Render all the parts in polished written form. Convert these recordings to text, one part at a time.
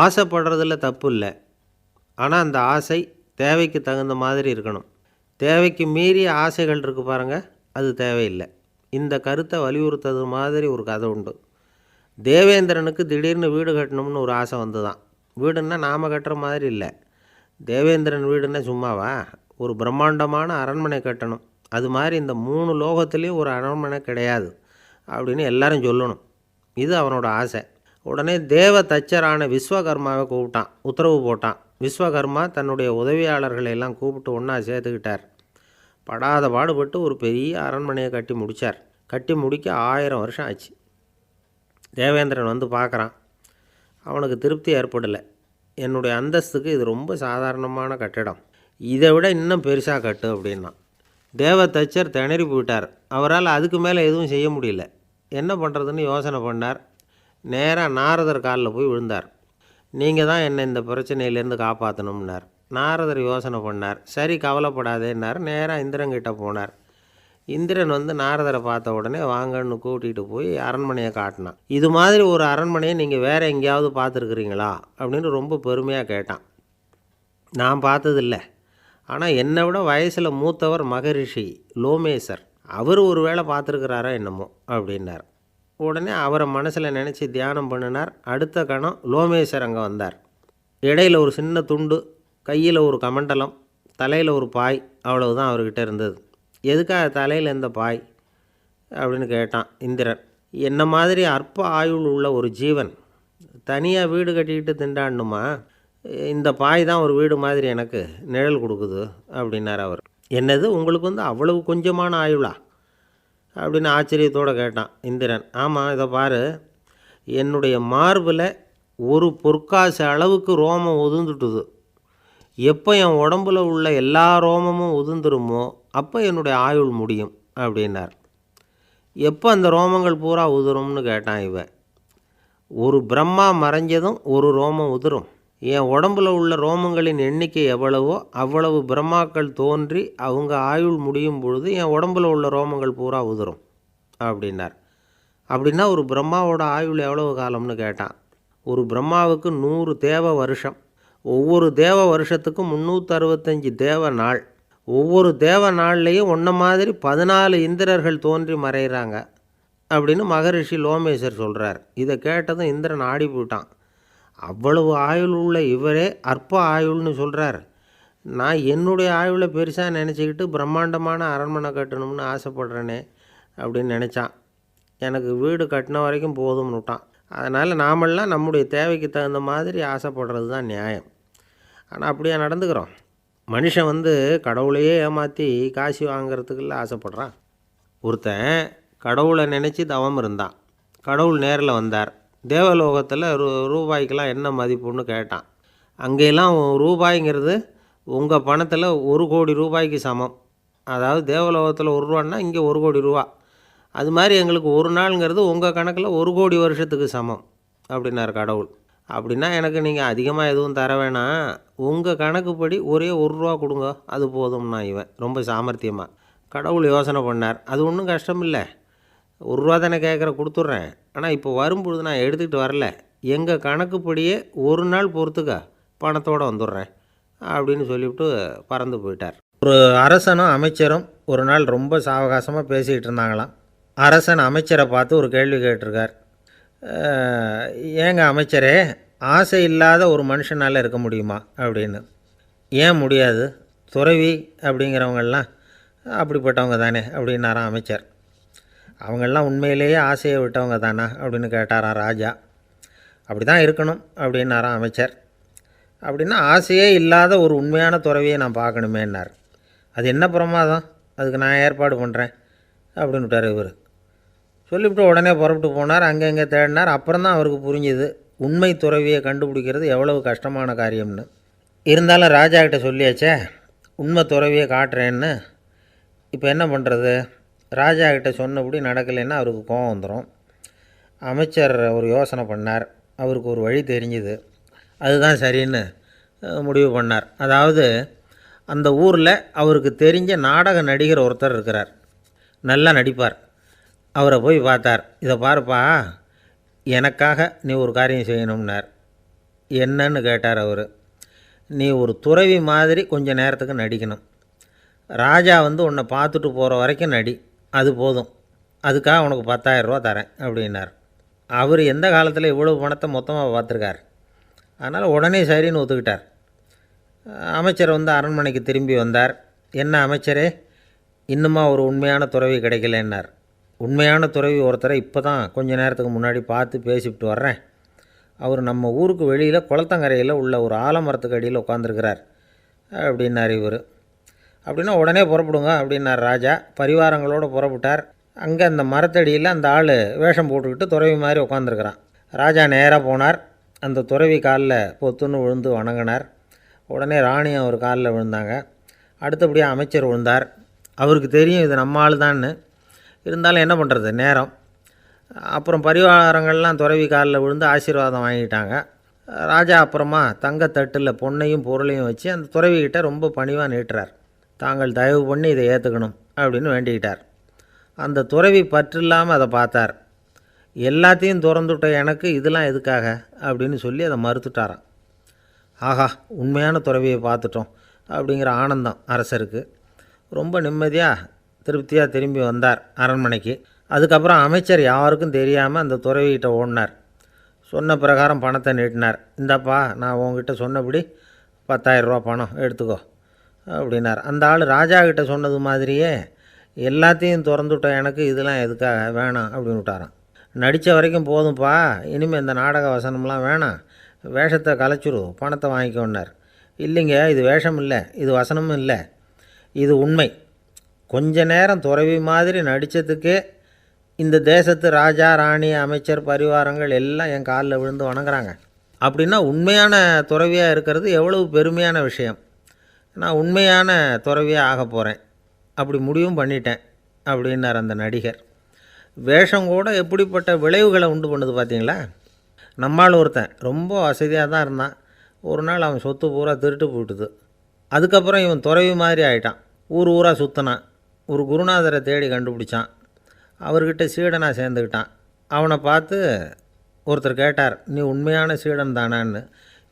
ஆசைப்படுறதுல தப்பு இல்லை. ஆனால் அந்த ஆசை தேவைக்கு தகுந்த மாதிரி இருக்கணும். தேவைக்கு மீறிய ஆசைகள் இருக்குது பாருங்கள், அது தேவையில்லை. இந்த கருத்தை வலியுறுத்தது மாதிரி ஒரு கதை உண்டு. தேவேந்திரனுக்கு திடீர்னு வீடு கட்டணும்னு ஒரு ஆசை வந்து தான். வீடுன்னா நாம் கட்டுற மாதிரி இல்லை. தேவேந்திரன் வீடுன்னா சும்மாவா? ஒரு பிரம்மாண்டமான அரண்மனை கட்டணும். அது மாதிரி இந்த 3 லோகத்துலேயும் ஒரு அரண்மனை கிடையாது அப்படின்னு எல்லாரும் சொல்லணும். இது அவனோட ஆசை. உடனே தேவ தச்சரான விஸ்வகர்மாவை கூப்பிட்டான், உத்தரவு போட்டான். விஸ்வகர்மா தன்னுடைய உதவியாளர்களை எல்லாம் கூப்பிட்டு ஒன்றா சேர்த்துக்கிட்டார். படாத பாடுபட்டு ஒரு பெரிய அரண்மனையை கட்டி முடித்தார். கட்டி முடிக்க 1000 வருஷம் ஆச்சு. தேவேந்திரன் வந்து பார்க்குறான். அவனுக்கு திருப்தி ஏற்படலை. என்னுடைய அந்தஸ்துக்கு இது ரொம்ப சாதாரணமான கட்டிடம், இதை விட இன்னும் பெருசாக கட்டு அப்படின்னா. தேவ தச்சர் திணறி போயிட்டார். அவரால் அதுக்கு மேலே எதுவும் செய்ய முடியல. என்ன பண்ணுறதுன்னு யோசனை பண்ணார். நேராக நாரதர் காலில் போய் விழுந்தார். நீங்கள் தான் என்னை இந்த பிரச்சனையிலேருந்து காப்பாற்றணும்னார். நாரதர் யோசனை பண்ணார். சரி, கவலைப்படாதேன்னார். நேராக இந்திரன்கிட்ட போனார். இந்திரன் வந்து நாரதரை பார்த்த உடனே வாங்கன்னு கூட்டிகிட்டு போய் அரண்மனையை காட்டினான். இது மாதிரி ஒரு அரண்மனையை நீங்கள் வேறு எங்கேயாவது பார்த்துருக்குறீங்களா அப்படின்னு ரொம்ப பெருமையாக கேட்டான். நான் பார்த்ததில்லை, ஆனால் என்னை விட வயசில் மூத்தவர் மகரிஷி லோமேசர், அவர் ஒரு வேளை பார்த்துருக்கிறாரோ என்னமோ அப்படின்னார். உடனே அவரை மனசில் நினச்சி தியானம் பண்ணினார். அடுத்த கணம் லோமேசர் அங்கே வந்தார். இடையில் ஒரு சின்ன துண்டு, கையில் ஒரு கமண்டலம், தலையில் ஒரு பாய், அவ்வளவுதான் அவர்கிட்ட இருந்தது. எதுக்காக தலையில் எந்த பாய் அப்படின்னு கேட்டான் இந்திரன். என்ன மாதிரி அற்ப ஆயுள் உள்ள ஒரு ஜீவன் தனியாக வீடு கட்டிக்கிட்டு திண்டாடணுமா? இந்த பாய் தான் ஒரு வீடு மாதிரி எனக்கு நிழல் கொடுக்குது அப்படின்னார் அவர். என்னது, உங்களுக்கு வந்து அவ்வளவு கொஞ்சமான ஆயுளா அப்படின்னு ஆச்சரியத்தோடு கேட்டான் இந்திரன். ஆமாம், இதை பாரு, என்னுடைய மார்பில் ஒரு பொற்காசு அளவுக்கு ரோமம் உதிர்ந்துட்டுது. எப்போ என் உடம்புல உள்ள எல்லா ரோமமும் உதிர்ந்துருமோ அப்போ என்னுடைய ஆயுள் முடியும் அப்படின்னார். எப்போ அந்த ரோமங்கள் பூரா உதிரும்னு கேட்டான் இவன். ஒரு பிரம்மா மறைஞ்சதும் ஒரு ரோமம் உதிரும். என் உடம்புல உள்ள ரோமங்களின் எண்ணிக்கை எவ்வளவோ அவ்வளவு பிரம்மாக்கள் தோன்றி அவங்க ஆயுள் முடியும் பொழுது என் உடம்புல உள்ள ரோமங்கள் பூரா உதிரும் அப்படின்னார். அப்படின்னா ஒரு பிரம்மாவோட ஆயுள் எவ்வளவு காலம்னு கேட்டான். ஒரு பிரம்மாவுக்கு 100 தேவ வருஷம். ஒவ்வொரு தேவ வருஷத்துக்கும் 365 தேவ நாள். ஒவ்வொரு தேவ நாள்லேயும் ஒன்றை மாதிரி 14 இந்திரர்கள் தோன்றி மறைகிறாங்க அப்படின்னு மகரிஷி லோமேசர் சொல்கிறார். இதை கேட்டதும் இந்திரன் ஆடி போயிட்டான். அவ்வளவு ஆயுள் உள்ள இவரே அற்ப ஆயுள்னு சொல்கிறார். நான் என்னுடைய ஆயுளை பெருசாக நினச்சிக்கிட்டு பிரம்மாண்டமான அரண்மனை கட்டணும்னு ஆசைப்படுறேனே அப்படின்னு நினச்சான். எனக்கு வீடு கட்டின வரைக்கும் போதும்னு விட்டான். அதனால் நாமெல்லாம் நம்முடைய தேவைக்கு தகுந்த மாதிரி ஆசைப்படுறது தான் நியாயம். ஆனால் அப்படியே நடந்துக்கிறோம். மனுஷன் வந்து கடவுளையே ஏமாற்றி காசு வாங்கிறதுக்குள்ள ஆசைப்படுறான். ஒருத்தன் கடவுளை நினச்சி தவம் இருந்தான். கடவுள் நேரில் வந்தார். தேவலோகத்தில் ரூபாய்க்கெல்லாம் என்ன மதிப்புன்னு கேட்டான். அங்கெல்லாம் ரூபாய்ங்கிறது உங்கள் பணத்தில் 1 கோடி ரூபாய்க்கு சமம். அதாவது தேவலோகத்தில் 1 ரூபான்னா இங்கே 1 கோடி ரூபா. அது மாதிரி எங்களுக்கு ஒரு நாளுங்கிறது உங்கள் கணக்கில் 1 கோடி வருஷத்துக்கு சமம் அப்படின்னார் கடவுள். அப்படின்னா எனக்கு நீங்கள் அதிகமாக எதுவும் தர வேணாம், உங்கள் கணக்குப்படி ஒரே 1 ரூபா கொடுங்க, அது போதும்னா இவன் ரொம்ப சாமர்த்தியமாக. கடவுள் யோசனை பண்ணார். அது ஒன்றும் கஷ்டம் இல்லை, 1 ரூபா தானே கேட்குற, கொடுத்துட்றேன். ஆனால் இப்போ வரும்பொழுது நான் எடுத்துக்கிட்டு வரல, எங்கள் கணக்குப்படியே 1 நாள் பொறுத்துக்க பணத்தோடு வந்துடுறேன் அப்படின்னு சொல்லிவிட்டு பறந்து போயிட்டார். ஒரு அரசனும் அமைச்சரும் ஒரு நாள் ரொம்ப சாவகாசமாக பேசிக்கிட்டு இருந்தாங்களாம். அரசன் அமைச்சரை பார்த்து ஒரு கேள்வி கேட்டிருக்கார். ஏங்க அமைச்சரே, ஆசை இல்லாத ஒரு மனுஷனால் இருக்க முடியுமா அப்படின்னு. ஏன் முடியாது, துறவி அப்படிங்கிறவங்கெல்லாம் அப்படிப்பட்டவங்க தானே அப்படின்னாராம் அமைச்சர். அவங்கெல்லாம் உண்மையிலேயே ஆசையை விட்டவங்க தானா அப்படின்னு கேட்டாராம் ராஜா. அப்படி தான் இருக்கணும் அப்படின்னாராம் அமைச்சர். அப்படின்னா ஆசையே இல்லாத ஒரு உண்மையான துறவியை நான் பார்க்கணுமேன்னார். அது என்ன பிரமாதம், அதுக்கு நான் ஏற்பாடு பண்ணுறேன் அப்படின்னு விட்டார் இவர். சொல்லிவிட்டு உடனே புறப்பட்டு போனார். அங்கங்கே தேடினார். அப்புறம் தான் அவருக்கு புரிஞ்சுது உண்மை துறவியை கண்டுபிடிக்கிறது எவ்வளவு கஷ்டமான காரியம்னு. இருந்தாலும் ராஜா கிட்ட சொல்லியாச்சே உண்மை துறவியை காட்டுறேன்னு. இப்போ என்ன பண்ணுறது? ராஜா கிட்ட சொன்னபடி நடக்கலைன்னா அவருக்கு கோபம் வந்துடும். அமைச்சர் ஒரு யோசனை பண்ணார். அவருக்கு ஒரு வழி தெரிஞ்சுது. அதுதான் சரின்னு முடிவு பண்ணார். அதாவது அந்த ஊரில் அவருக்கு தெரிஞ்ச நாடக நடிகர் ஒருத்தர் இருக்கிறார், நல்லா நடிப்பார். அவரை போய் பார்த்தார். இதை பாருப்பா, எனக்காக நீ ஒரு காரியம் செய்யணும்னார். என்னன்னு கேட்டார் அவர். நீ ஒரு துறவி மாதிரி கொஞ்சம் நேரத்துக்கு நடிக்கணும். ராஜா வந்து உன்னை பார்த்துட்டு போகிற வரைக்கும் நடி, அது போதும். அதுக்காக உனக்கு 10,000 ரூபா தரேன் அப்படின்னார். அவர் எந்த காலத்தில் இவ்வளவு பணத்தை மொத்தமாக பார்த்துருக்கார். அதனால் உடனே சரின்னு ஒத்துக்கிட்டார். அமைச்சர் வந்து அரண்மனைக்கு திரும்பி வந்தார். என்ன அமைச்சரே, இன்னுமா ஒரு உண்மையான துறவி கிடைக்கலன்னார். உண்மையான துறவி ஒருத்தரை இப்போ தான் கொஞ்சம் நேரத்துக்கு முன்னாடி பார்த்து பேசிவிட்டு வர்றேன். அவர் நம்ம ஊருக்கு வெளியில் குளத்தங்கரையில் உள்ள ஒரு ஆலமரத்துக்கு அடியில் உட்காந்துருக்கிறார் அப்படின்னார் இவர். அப்படின்னா உடனே புறப்படுங்க அப்படின்னார் ராஜா. பரிவாரங்களோடு புறப்பட்டார். அங்கே அந்த மரத்தடியில் அந்த ஆள் வேஷம் போட்டுக்கிட்டு துறவி மாதிரி உட்காந்துருக்கிறான். ராஜா நேராக போனார். அந்த துறவி காலில் பொத்துன்னு விழுந்து வணங்கினார். உடனே ராணியும் அவர் காலில் விழுந்தாங்க. அடுத்தபடியாக அமைச்சர் விழுந்தார். அவருக்கு தெரியும் இது நம்ம ஆள் தான்னு. இருந்தாலும் என்ன பண்ணுறது, நேரம். அப்புறம் பரிவாரங்கள்லாம் துறவி காலில் விழுந்து ஆசீர்வாதம் வாங்கிட்டாங்க. ராஜா அப்புறமா தங்கத்தட்டில் பொன்னையும் பொருளையும் வச்சு அந்த துறவிக்கிட்ட ரொம்ப பணிவாக நீட்டுறார். தாங்கள் தயவு பண்ணி இதை ஏற்றுக்கணும் அப்படின்னு வேண்டிக்கிட்டார். அந்த துறவி பற்று இல்லாமல் அதை பார்த்தார். எல்லாத்தையும் திறந்துவிட்ட எனக்கு இதெல்லாம் எதுக்காக அப்படின்னு சொல்லி அதை மறுத்துட்டாராம். ஆஹா, உண்மையான துறவியை பார்த்துட்டோம் அப்படிங்கிற ஆனந்தம் அரசருக்கு. ரொம்ப நிம்மதியாக திருப்தியாக திரும்பி வந்தார் அரண்மனைக்கு. அதுக்கப்புறம் அமைச்சர் யாருக்கும் தெரியாமல் அந்த துறவிகிட்ட ஓடினார். சொன்ன பிரகாரம் பணத்தை நீட்டினார். இந்தாப்பா, நான் உங்ககிட்ட சொன்னபடி 10,000 ரூபா பணம் எடுத்துக்கோ அப்படின்னார். அந்த ஆள் ராஜா கிட்ட சொன்னது மாதிரியே எல்லாத்தையும் திறந்துவிட்ட எனக்கு இதெல்லாம் எதுக்காக வேணாம் அப்படின்னு விட்டாராம். நடித்த வரைக்கும் போதும்ப்பா, இனிமேல் இந்த நாடக வசனம்லாம் வேணாம், வேஷத்தை கலைச்சிரு, பணத்தை வாங்கிக்கோன்னார். இல்லைங்க, இது வேஷம் இல்லை, இது வசனமும் இல்லை, இது உண்மை. கொஞ்ச நேரம் துறவி மாதிரி நடித்ததுக்கே இந்த தேசத்து ராஜா, ராணி, அமைச்சர், பரிவாரங்கள் எல்லாம் என் காலில் விழுந்து வணங்குறாங்க. அப்படின்னா உண்மையான துறவியாக இருக்கிறது எவ்வளவு பெருமையான விஷயம். நான் உண்மையான துறவியாக ஆக போகிறேன், அப்படி முடிவும் பண்ணிட்டேன் அப்படின்னார் அந்த நடிகர். வேஷம் கூட எப்படிப்பட்ட விளைவுகளை உண்டு பண்ணுது பார்த்தீங்களா. நம்மால் ஒருத்தன் ரொம்ப வசதியாக தான் இருந்தான். ஒரு நாள் அவன் சொத்து பூரா திருட்டு போட்டுது. அதுக்கப்புறம் இவன் துறவி மாதிரி ஆகிட்டான். ஊர் ஊராக சுற்றினான். ஒரு குருநாதரை தேடி கண்டுபிடிச்சான். அவர்கிட்ட சீடனாக சேர்ந்துக்கிட்டான். அவனை பார்த்து ஒருத்தர் கேட்டார், நீ உண்மையான சீடன் தானான்னு.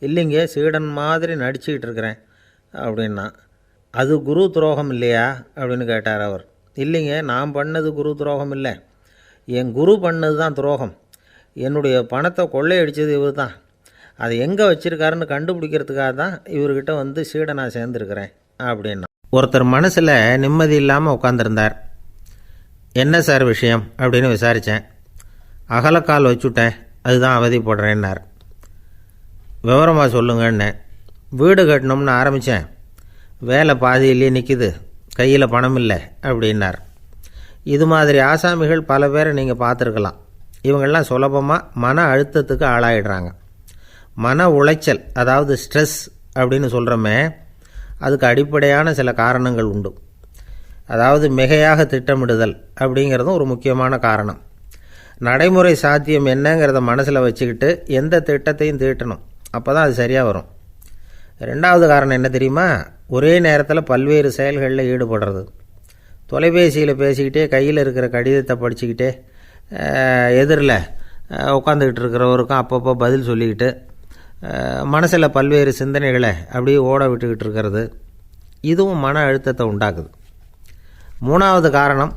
இல்லைங்க, சீடன் மாதிரி நடிச்சுக்கிட்டு இருக்கிறேன் அப்படின்னா. அது குரு துரோகம் இல்லையா அப்படின்னு கேட்டார் அவர். இல்லைங்க, நான் பண்ணது குரு துரோகம் இல்லை, என் குரு பண்ணது தான் துரோகம். என்னுடைய பணத்தை கொள்ளையடித்தது இவர் தான். அதை எங்கே வச்சுருக்காருன்னு கண்டுபிடிக்கிறதுக்காக தான் இவர்கிட்ட வந்து சீடனாக சேர்ந்துருக்கிறேன் அப்படின்னா. ஒருத்தர் மனசில் நிம்மதி இல்லாமல் உட்காந்துருந்தார். என்ன சார் விஷயம் அப்படின்னு விசாரித்தேன். அகலக்கால் வச்சுட்டேன், அதுதான் அவதிப்படுறேன்னார். விவரமாக சொல்லுங்கன்னு. வீடு கட்டணும்னு ஆரம்பித்தேன், வேலை பாதியிலே நிற்கிது, கையில் பணம் இல்லை அப்படின்னார். இது மாதிரி ஆசாமிகள் பல பேரை நீங்கள் பார்த்துருக்கலாம். இவங்கெல்லாம் சுலபமாக மன அழுத்தத்துக்கு ஆளாயிடுறாங்க. மன உளைச்சல், அதாவது ஸ்ட்ரெஸ் அப்படின்னு சொல்கிறோமே, அதுக்கு அடிப்படையான சில காரணங்கள் உண்டு. அதாவது மிகையாக திட்டமிடுதல் அப்படிங்கிறதும் ஒரு முக்கியமான காரணம். நடைமுறை சாத்தியம் என்னங்கிறத மனசில் வச்சுக்கிட்டு எந்த திட்டத்தையும் தீட்டணும், அப்போ தான் அது சரியாக வரும். ரெண்டாவது காரணம் என்ன தெரியுமா, ஒரே நேரத்தில் பல்வேறு செயல்களில் ஈடுபடுறது. தொலைபேசியில் பேசிக்கிட்டே கையில் இருக்கிற கடிதத்தை படிச்சுக்கிட்டே எதிரில் உட்காந்துக்கிட்டு இருக்கிறவருக்கும் அப்பப்போ பதில் சொல்லிக்கிட்டு மனசில் பல்வேறு சிந்தனைகளை அப்படியே ஓட விட்டுக்கிட்டு இருக்கிறது, இதுவும் மன அழுத்தத்தை உண்டாக்குது. மூணாவது காரணம்,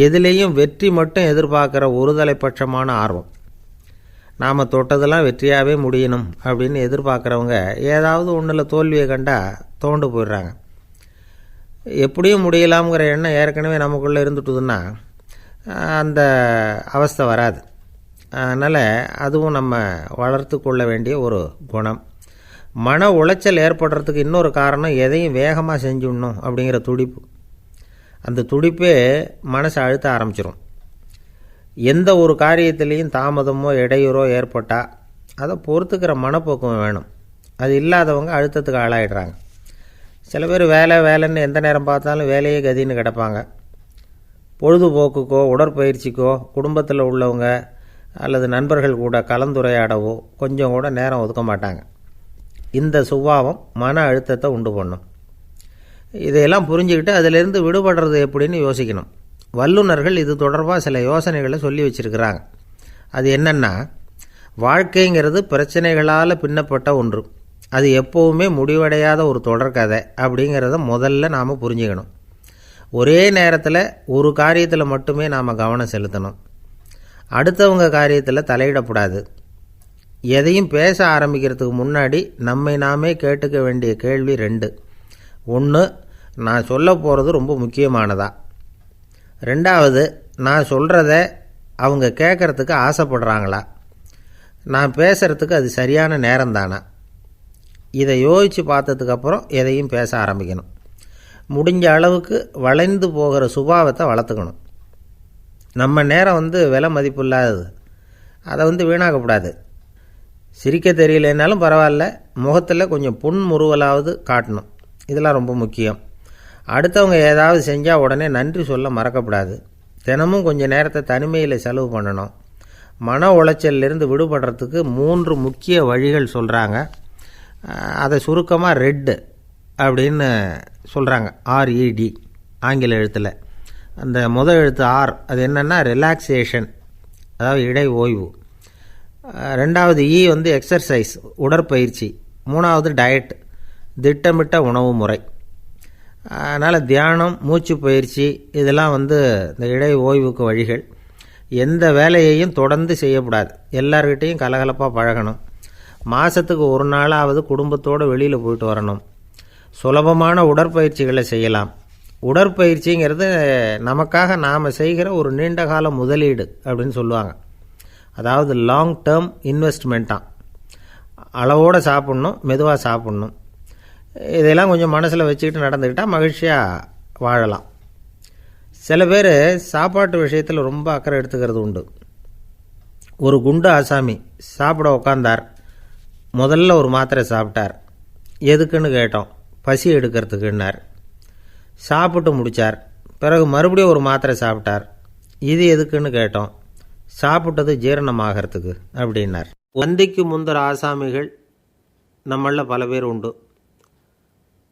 எதிலேயும் வெற்றி மட்டும் எதிர்பார்க்குற ஒருதலைப்பட்சமான ஆர்வம். நாம் தொட்டதெல்லாம் வெற்றியாகவே முடியணும் அப்படின்னு எதிர்பார்க்குறவங்க ஏதாவது ஒன்றில் தோல்வியை கண்டால் தோண்டு போயிடுறாங்க. எப்படியும் முடியலாம்ங்கிற எண்ணம் ஏற்கனவே நமக்குள்ளே இருந்துட்டுதுன்னா அந்த அவஸ்தை வராது. அதனால் அதுவும் நம்ம வளர்த்து கொள்ள வேண்டிய ஒரு குணம். மன உளைச்சல் ஏற்படுறதுக்கு இன்னொரு காரணம், எதையும் வேகமாக செஞ்சுடணும் அப்படிங்கிற துடிப்பு. அந்த துடிப்பே மனசை அழுத்த ஆரம்பிச்சிடும். எந்த ஒரு காரியத்திலையும் தாமதமோ இடையூறோ ஏற்பட்டால் அதை பொறுத்துக்கிற மனப்போக்கம் வேணும். அது இல்லாதவங்க அழுத்தத்துக்கு ஆளாயிடுறாங்க. சில பேர் வேலைன்னு எந்த நேரம் பார்த்தாலும் வேலையே கதின்னு கிடப்பாங்க. பொழுதுபோக்குக்கோ உடற்பயிற்சிக்கோ குடும்பத்தில் உள்ளவங்க அல்லது நண்பர்கள் கூட கலந்துரையாடவோ கொஞ்சம் கூட நேரம் ஒதுக்க மாட்டாங்க. இந்த சுபாவம் மன அழுத்தத்தை உண்டு பண்ணும். இதையெல்லாம் புரிஞ்சுக்கிட்டு அதிலிருந்து விடுபடுறது எப்படின்னு யோசிக்கணும். வல்லுநர்கள் இது தொடர்பாக சில யோசனைகளை சொல்லி வச்சுருக்கிறாங்க. அது என்னென்னா, வாழ்க்கைங்கிறது பிரச்சனைகளால் பின்னப்பட்ட ஒன்று. அது எப்போவுமே முடிவடையாத ஒரு தொடர்கதை அப்படிங்கிறத முதல்ல நாம் புரிஞ்சுக்கணும். ஒரே நேரத்தில் ஒரு காரியத்தில் மட்டுமே நாம் கவனம் செலுத்தணும். அடுத்தவங்க காரியத்தில் தலையிடக்கூடாது. எதையும் பேச ஆரம்பிக்கிறதுக்கு முன்னாடி நம்மை நாமே கேட்டுக்க வேண்டிய கேள்வி 2. 1, நான் சொல்ல போகிறது ரொம்ப முக்கியமானதா? 2வது, நான் சொல்கிறத அவங்க கேட்குறதுக்கு ஆசைப்படுறாங்களா? நான் பேசுகிறதுக்கு அது சரியான நேரம்தானா? இதை யோசித்து பார்த்ததுக்கப்புறம் எதையும் பேச ஆரம்பிக்கணும். முடிஞ்ச அளவுக்கு வளைந்து போகிற சுபாவத்தை வளர்த்துக்கணும். நம்ம நேரம் விலை மதிப்பு இல்லாதது. அதை வீணாக்கக்கூடாது. சிரிக்க தெரியலனாலும் பரவாயில்ல, முகத்தில் கொஞ்சம் புன்முறுவலாவது காட்டணும். இதெல்லாம் ரொம்ப முக்கியம். அடுத்தவங்க ஏதாவது செஞ்சால் உடனே நன்றி சொல்ல மறக்கக்கூடாது. தினமும் கொஞ்சம் நேரத்தை தனிமையில் செலவு பண்ணணும். மன உளைச்சலிருந்து விடுபடுறதுக்கு 3 முக்கிய வழிகள் சொல்கிறாங்க. அதை சுருக்கமாக ரெட் அப்படின்னு சொல்கிறாங்க. RED ஆங்கில எழுத்தில். அந்த முதல் எழுத்து R, அது என்னென்னா ரிலாக்ஸேஷன், அதாவது இடை ஓய்வு. 2வது E எக்ஸர்சைஸ், உடற்பயிற்சி. 3வது டயட், திட்டமிட்ட உணவு முறை. அதனால் தியானம், மூச்சு பயிற்சி இதெல்லாம் இந்த இடை ஓய்வுக்கு வழிகள். எந்த வேலையையும் தொடர்ந்து செய்யக்கூடாது. எல்லார்கிட்டையும் கலகலப்பாக பழகணும். மாதத்துக்கு ஒரு நாளாவது குடும்பத்தோடு வெளியில் போயிட்டு வரணும். சுலபமான உடற்பயிற்சிகளை செய்யலாம். உடற்பயிற்சிங்கிறது நமக்காக நாம் செய்கிற ஒரு நீண்டகால முதலீடு அப்படின்னு சொல்லுவாங்க. அதாவது லாங் டேர்ம் இன்வெஸ்ட்மெண்ட்டாக. அளவோடு சாப்பிட்ணும், மெதுவாக சாப்பிட்ணும். இதெல்லாம் கொஞ்சம் மனசில் வச்சுக்கிட்டு நடந்துக்கிட்டால் மகிழ்ச்சியாக வாழலாம். சில பேர் சாப்பாட்டு விஷயத்தில் ரொம்ப அக்கறை எடுத்துக்கிறது உண்டு. ஒரு குண்டு ஆசாமி சாப்பிட உக்காந்தார். முதல்ல ஒரு மாத்திரை சாப்பிட்டார். எதுக்குன்னு கேட்டோம். பசி எடுக்கிறதுக்குன்னார். சாப்பிட்டு முடித்தார். பிறகு மறுபடியும் ஒரு மாத்திரை சாப்பிட்டார். இது எதுக்குன்னு கேட்டோம். சாப்பிட்டது ஜீரணமாகறதுக்கு அப்படின்னார். வந்திக்கு முந்தர ஆசாமிகள் நம்மளில் பல பேர் உண்டு.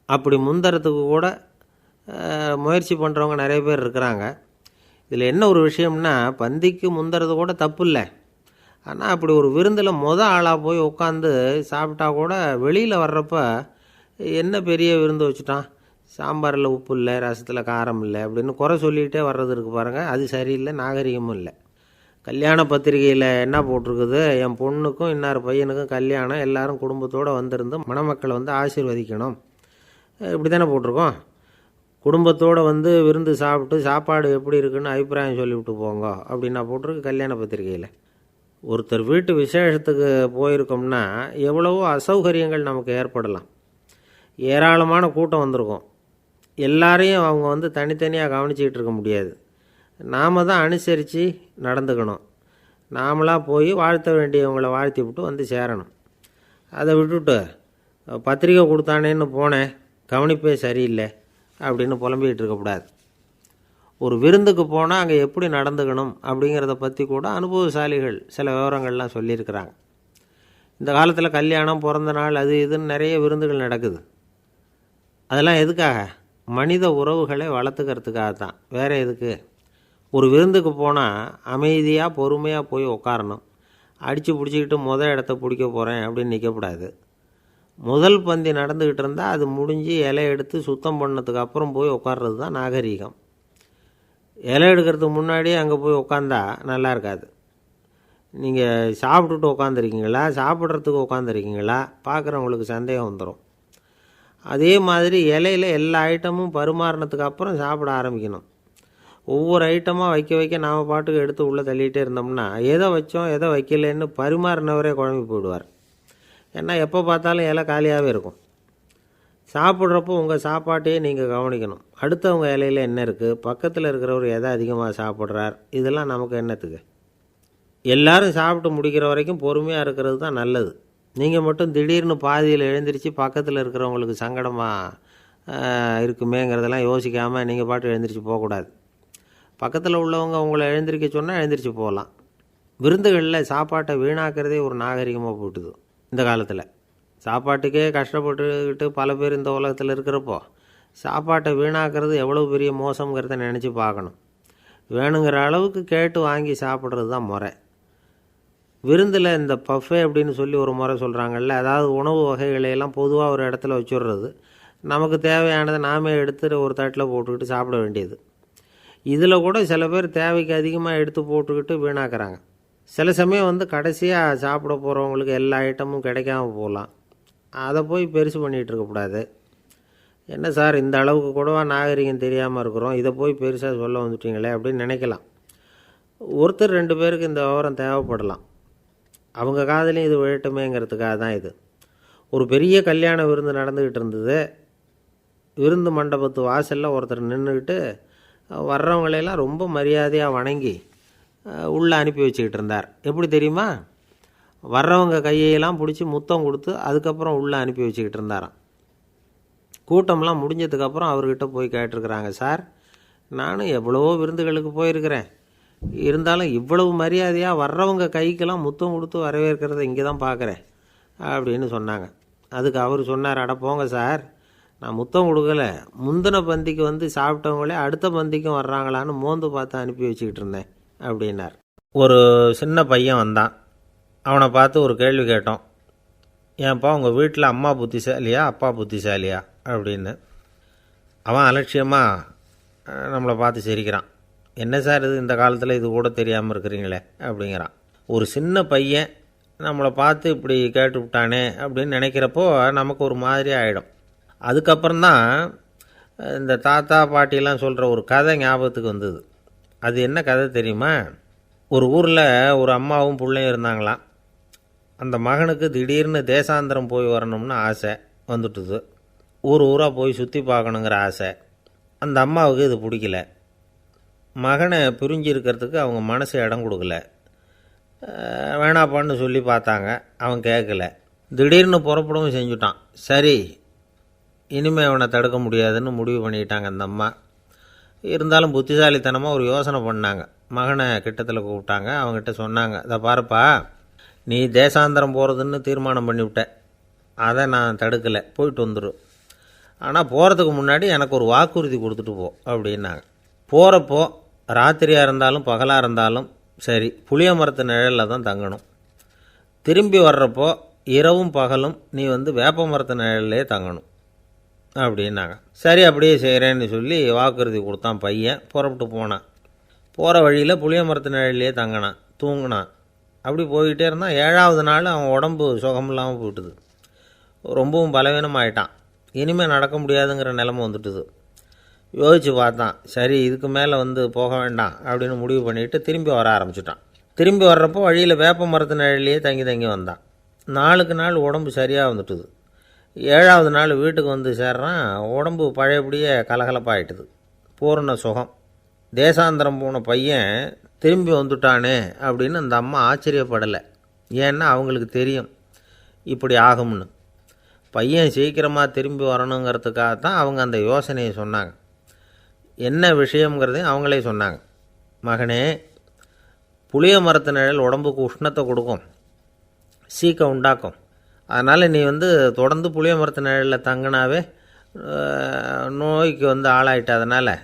அப்படி முந்தறதுக்கு கூட முயற்சி பண்ணுறவங்க நிறைய பேர் இருக்கிறாங்க. இதில் என்ன ஒரு விஷயம்னா, பந்திக்கு முந்துறது கூட தப்பு இல்லை. ஆனால் அப்படி ஒரு விருந்தில் ஆளாக போய் உட்காந்து சாப்பிட்டா கூட வெளியில் வர்றப்ப என்ன பெரிய விருந்து வச்சுட்டான், சாம்பாரில் உப்பு இல்லை, ரசத்தில் காரம் இல்லை அப்படின்னு குறை சொல்லிகிட்டே வர்றது இருக்குது பாருங்கள். அது சரியில்லை, நாகரிகமும் இல்லை. கல்யாண பத்திரிகையில் என்ன போட்டிருக்குது, என் பொண்ணுக்கும் இன்னார் பையனுக்கும் கல்யாணம், எல்லாரும் குடும்பத்தோடு வந்திருந்து மணமக்களை ஆசீர்வதிக்கணும், இப்படி தானே போட்டிருக்கோம். குடும்பத்தோடு விருந்து சாப்பிட்டு சாப்பாடு எப்படி இருக்குன்னு அபிப்பிராயம் சொல்லிவிட்டு போங்க அப்படின்னா போட்டிருக்கு கல்யாண பத்திரிகையில். ஒருத்தர் வீட்டு விசேஷத்துக்கு போயிருக்கோம்னா எவ்வளவோ அசௌகரியங்கள் நமக்கு ஏற்படலாம். ஏராளமான கூட்டம் வந்திருக்கும். எல்லாரையும் அவங்க தனித்தனியாக கவனிச்சிக்கிட்டு இருக்க முடியாது. நாம் தான் அனுசரித்து நடந்துக்கணும். நாமளாக போய் வாழ்த்த வேண்டியவங்களை வாழ்த்தி விட்டு சேரணும். அதை விட்டுட்டு பத்திரிக்கை கொடுத்தானேன்னு போனேன், கவனிப்பே சரியில்லை அப்படின்னு புலம்பிக்கிட்டு இருக்கக்கூடாது. ஒரு விருந்துக்கு போனால் அங்கே எப்படி நடந்துக்கணும் அப்படிங்கிறத பற்றி கூட அனுபவசாலிகள் சில விவரங்கள்லாம் சொல்லியிருக்கிறாங்க. இந்த காலத்தில் கல்யாணம், பிறந்த நாள், அது இதுன்னு நிறைய விருந்துகள் நடக்குது. அதெல்லாம் எதுக்காக? மனித உறவுகளை வளர்த்துக்கிறதுக்காக தான், வேறு எதுக்கு? ஒரு விருந்துக்கு போனால் அமைதியாக பொறுமையாக போய் உட்காரணும். அடித்து பிடிச்சிக்கிட்டு இடத்த பிடிக்க போகிறேன் அப்படின்னு நிற்கக்கூடாது. முதல் பந்தி நடந்துக்கிட்டு இருந்தால் அது முடிஞ்சு இலை எடுத்து சுத்தம் பண்ணதுக்கு அப்புறம் போய் உட்கார்றது தான் நாகரீகம். இலை எடுக்கிறதுக்கு முன்னாடியே அங்கே போய் உட்காந்தா நல்லா இருக்காது. நீங்கள் சாப்பிட்டுட்டு உட்காந்துருக்கீங்களா, சாப்பிட்றதுக்கு உட்காந்துருக்கீங்களா, பார்க்குறவங்களுக்கு சந்தேகம் வந்துடும். அதே மாதிரி இலையில் எல்லா ஐட்டமும் பரிமாறினதுக்கு அப்புறம் சாப்பிட ஆரம்பிக்கணும். ஒவ்வொரு ஐட்டமாக வைக்க வைக்க நாம் பாட்டுக்கு எடுத்து உள்ளே தள்ளிகிட்டே இருந்தோம்னா எதை வச்சோம் எதை வைக்கலன்னு பரிமாறினவரே குழம்பி போயிடுவார். ஏன்னா எப்போ பார்த்தாலும் இலை காலியாகவே இருக்கும். சாப்பிட்றப்போ உங்கள் சாப்பாட்டையே நீங்கள் கவனிக்கணும். அடுத்தவங்க இலையில் என்ன இருக்குது, பக்கத்தில் இருக்கிறவர் எதை அதிகமாக சாப்பிட்றார், இதெல்லாம் நமக்கு என்னத்துக்கு? எல்லோரும் சாப்பிட்டு முடிக்கிற வரைக்கும் பொறுமையாக இருக்கிறது தான் நல்லது. நீங்கள் மட்டும் திடீர்னு பாதியில் எழுந்திரிச்சு பக்கத்தில் இருக்கிறவங்களுக்கு சங்கடமாக இருக்குமேங்கிறதெல்லாம் யோசிக்காமல் நீங்கள் பாட்டு எழுந்திரிச்சு போகக்கூடாது. பக்கத்தில் உள்ளவங்க உங்களை எழுந்திரிக்க சொன்னால் எழுந்திரிச்சு போகலாம். விருந்துகளில் சாப்பாட்டை வீணாக்கிறதே ஒரு நாகரிகமாக போட்டுது இந்த காலத்தில். சாப்பாட்டுக்கே கஷ்டப்பட்டுக்கிட்டு பல பேர் இந்த உலகத்தில் இருக்கிறப்போ சாப்பாட்டை வீணாக்கிறது எவ்வளோ பெரிய மோசங்கிறத நினச்சி பார்க்கணும். வேணுங்கிற அளவுக்கு கேட்டு வாங்கி சாப்பிட்றது தான் முறை. விருந்தில் இந்த பஃபே அப்படின்னு சொல்லி ஒரு முறை சொல்கிறாங்கல்ல, அதாவது உணவு வகைகளையெல்லாம் பொதுவாக ஒரு இடத்துல வச்சுடுறது, நமக்கு தேவையானதை நாமே எடுத்து ஒரு தட்டில் போட்டுக்கிட்டு சாப்பிட வேண்டியது. இதில் கூட சில பேர் தேவைக்கு அதிகமாக எடுத்து போட்டுக்கிட்டு வீணாக்குறாங்க. சில சமயம் கடைசியாக சாப்பிட போகிறவங்களுக்கு எல்லா ஐட்டமும் கிடைக்காம போகலாம். அதை போய் பெருசு பண்ணிகிட்டு இருக்கக்கூடாது. என்ன சார், இந்த அளவுக்கு கூடவா நாகரிகம் தெரியாமல் இருக்கிறோம், இதை போய் பெருசாக சொல்ல வந்துட்டீங்களே அப்படின்னு நினைக்கலாம். ஒருத்தர் 2 பேருக்கு இந்த விவரம் தேவைப்படலாம். அவங்க காதலையும் இது விழட்டுமேங்கிறதுக்காக தான் இது. ஒரு பெரிய கல்யாண விருந்து நடந்துக்கிட்டு இருந்தது. விருந்து மண்டபத்து வாசலில் ஒருத்தர் நின்றுக்கிட்டு வர்றவங்களையெல்லாம் ரொம்ப மரியாதையாக வணங்கி உள்ளே அனுப்பி வச்சுக்கிட்டு இருந்தார். எப்படி தெரியுமா? வர்றவங்க கையெல்லாம் பிடிச்சி முத்தம் கொடுத்து அதுக்கப்புறம் உள்ளே அனுப்பி வச்சுக்கிட்டு இருந்தாராம். கூட்டம்லாம் முடிஞ்சதுக்கப்புறம் அவர்கிட்ட போய் கேட்டிருக்கிறாங்க, சார், நானும் எவ்வளவோ விருந்துகளுக்கு போயிருக்கிறேன், இருந்தாலும் இவ்வளவு மரியாதையாக வர்றவங்க கைக்கெல்லாம் முத்தம் கொடுத்து வரவேற்கிறத இங்கே தான் பார்க்குறேன் அப்படின்னு சொன்னாங்க. அதுக்கு அவர் சொன்னார், அட போங்க சார், நான் முத்தம் கொடுக்கல, முந்தின பந்திக்கு சாப்பிட்டவங்களே அடுத்த பந்திக்கும் வர்றாங்களான்னு மோந்து பார்த்து அனுப்பி வச்சுக்கிட்டு இருந்தேன் அப்படின்னார். ஒரு சின்ன பையன் வந்தான். அவனை பார்த்து ஒரு கேள்வி கேட்டோம், ஏன்ப்பா உங்கள் வீட்டில் அம்மா புத்திசாலியா அப்பா புத்திசாலியா அப்படின்னு. அவன் அலட்சியமாக நம்மளை பார்த்து சிரிக்கிறான். என்ன சார் இது, இந்த காலத்தில் இது கூட தெரியாமல் இருக்கிறீங்களே அப்படிங்கிறான். ஒரு சின்ன பையன் நம்மளை பார்த்து இப்படி கேட்டு விட்டானே அப்படின்னு நினைக்கிறப்போ நமக்கு ஒரு மாதிரி ஆகிடும். அதுக்கப்புறம்தான் இந்த தாத்தா பாட்டிலாம் சொல்கிற ஒரு கதை ஞாபகத்துக்கு வந்தது. அது என்ன கதை தெரியுமா? ஒரு ஊரில் ஒரு அம்மாவும் பிள்ளையும் இருந்தாங்களாம். அந்த மகனுக்கு திடீர்னு தேசாந்திரம் போய் வரணும்னு ஆசை வந்துட்டுது. ஊராக போய் சுற்றி பார்க்கணுங்கிற ஆசை. அந்த அம்மாவுக்கு இது பிடிக்கல. மகனை பிரிஞ்சு இருக்கிறதுக்கு அவங்க மனசு இடம் கொடுக்கல. வேணாப்பான்னு சொல்லி பார்த்தாங்க, அவன் கேட்கல. திடீர்னு புறப்படவும் செஞ்சுட்டான். சரி, இனிமேல் அவனை தடுக்க முடியாதுன்னு முடிவு பண்ணிக்கிட்டாங்க அந்த அம்மா. இருந்தாலும் புத்திசாலித்தனமாக ஒரு யோசனை பண்ணாங்க. மகனை கிட்டத்தில் கூப்பிட்டாங்க. அவங்ககிட்ட சொன்னாங்க, இதை பாருப்பா, நீ தேசாந்திரம் போகிறதுன்னு தீர்மானம் பண்ணிவிட்ட, அதை நான் தடுக்கலை, போயிட்டு வந்துடும். ஆனால் போகிறதுக்கு முன்னாடி எனக்கு ஒரு வாக்குறுதி கொடுத்துட்டு போ அப்படின்னாங்க. போகிறப்போ ராத்திரியாக இருந்தாலும் பகலாக இருந்தாலும் சரி, புளிய மரத்து நிழலில் தான் தங்கணும். திரும்பி வர்றப்போ இரவும் பகலும் நீ வேப்ப மரத்து நிழல்லே தங்கணும் அப்படின்னாங்க. சரி, அப்படியே செய்கிறேன்னு சொல்லி வாக்குறுதி கொடுத்தான் பையன். புறப்பட்டு போனான். போகிற வழியில் புளிய மரத்து நிழல்லையே தங்கினான், தூங்கினான். அப்படி போய்கிட்டே இருந்தான். 7ஆவது நாள் அவன் உடம்பு சுகமில்லாமல் போயிட்டுது. ரொம்பவும் பலவீனமாயிட்டான். இனிமேல் நடக்க முடியாதுங்கிற நிலைமை வந்துட்டுது. யோசித்து பார்த்தான், சரி இதுக்கு மேலே போக வேண்டாம் அப்படின்னு முடிவு பண்ணிவிட்டு திரும்பி வர ஆரம்பிச்சிட்டான். திரும்பி வர்றப்போ வழியில் வேப்ப மரத்து நிழல்லையே தங்கி தங்கி வந்தான். நாளுக்கு நாள் உடம்பு சரியாக வந்துட்டுது. 7ஆவது நாள் வீட்டுக்கு சேர்றான். உடம்பு பழையபடியே கலகலப்பாயிட்டுது. பூர்ண சுகம். தேசாந்திரம் போன பையன் திரும்பி வந்துட்டானே அப்படின்னு அந்த அம்மா ஆச்சரியப்படலை. ஏன்னா அவங்களுக்கு தெரியும் இப்படி ஆகும்னு. பையன் சீக்கிரமாக திரும்பி வரணுங்கிறதுக்காக தான் அவங்க அந்த யோசனையை சொன்னாங்க. என்ன விஷயங்கிறதையும் அவங்களே சொன்னாங்க. மகனே, புளிய மரத்து நிழல் உடம்புக்கு உஷ்ணத்தை கொடுக்கும், சீக்கம் உண்டாக்கும். அதனால் நீ தொடர்ந்து புளிய மரத்து நிழலில் தங்கினாவே நோய்க்கு ஆளாயிட்டதுனால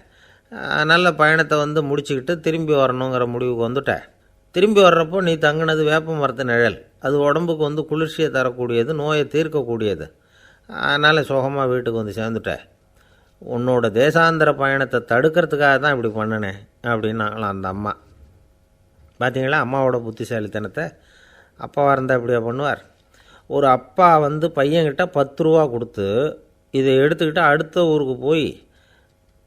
நல்ல பயணத்தை முடிச்சுக்கிட்டு திரும்பி வரணுங்கிற முடிவுக்கு வந்துட்ட. திரும்பி வர்றப்போ நீ தங்கினது வேப்ப மரத்து நிழல். அது உடம்புக்கு குளிர்ச்சியை தரக்கூடியது, நோயை தீர்க்கக்கூடியது. அதனால் சுகமாக வீட்டுக்கு சேர்ந்துட்ட. உன்னோட தேசாந்திர பயணத்தை தடுக்கிறதுக்காக தான் இப்படி பண்ணினேன் அப்படின்னாங்களாம் அந்த அம்மா. பார்த்தீங்களா அம்மாவோட புத்திசாலித்தனத்தை? அப்பாவாக இருந்தால் இப்படியா பண்ணுவார்? ஒரு அப்பா பையன்கிட்ட 10 ரூபா கொடுத்து இதை எடுத்துக்கிட்டு அடுத்த ஊருக்கு போய்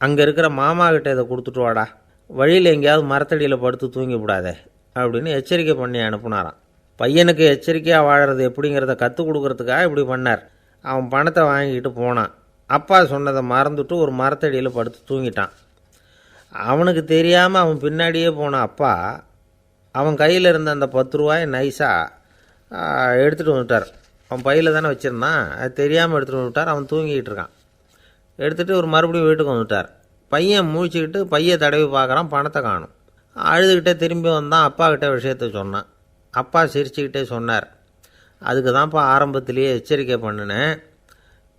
அங்கே இருக்கிற மாமா கிட்ட இதை கொடுத்துட்டு வாடா, வழியில் எங்கேயாவது மரத்தடியில் படுத்து தூங்கிவிடாதே அப்படின்னு எச்சரிக்கை பண்ணி அனுப்புனாராம். பையனுக்கு எச்சரிக்கையாக வாழறது எப்படிங்கிறத கற்றுக் கொடுக்கறதுக்காக இப்படி பண்ணார். அவன் பணத்தை வாங்கிக்கிட்டு போனான். அப்பா சொன்னதை மறந்துட்டு ஒரு மரத்தடியில் படுத்து தூங்கிட்டான். அவனுக்கு தெரியாமல் அவன் பின்னாடியே போன அப்பா அவன் கையில் இருந்த அந்த 10 ரூபாயை நைஸாக எடுத்துகிட்டு வந்துட்டார். அவன் பையில் தானே வச்சுருந்தான், அது தெரியாமல் எடுத்துகிட்டு வந்துட்டார். அவன் தூங்கிக்கிட்டு இருக்கான். எடுத்துகிட்டு ஒரு மறுபடியும் வீட்டுக்கு வந்துட்டார். பையன் முழிச்சுக்கிட்டு பையை தடவி பார்க்குறான், பணத்தை காணும். அழுதுகிட்டே திரும்பி வந்தான். அப்பா கிட்ட விஷயத்த சொன்னான். அப்பா சிரிச்சுக்கிட்டே சொன்னார், அதுக்கு தான்ப்பா ஆரம்பத்திலேயே எச்சரிக்கை பண்ணினேன்,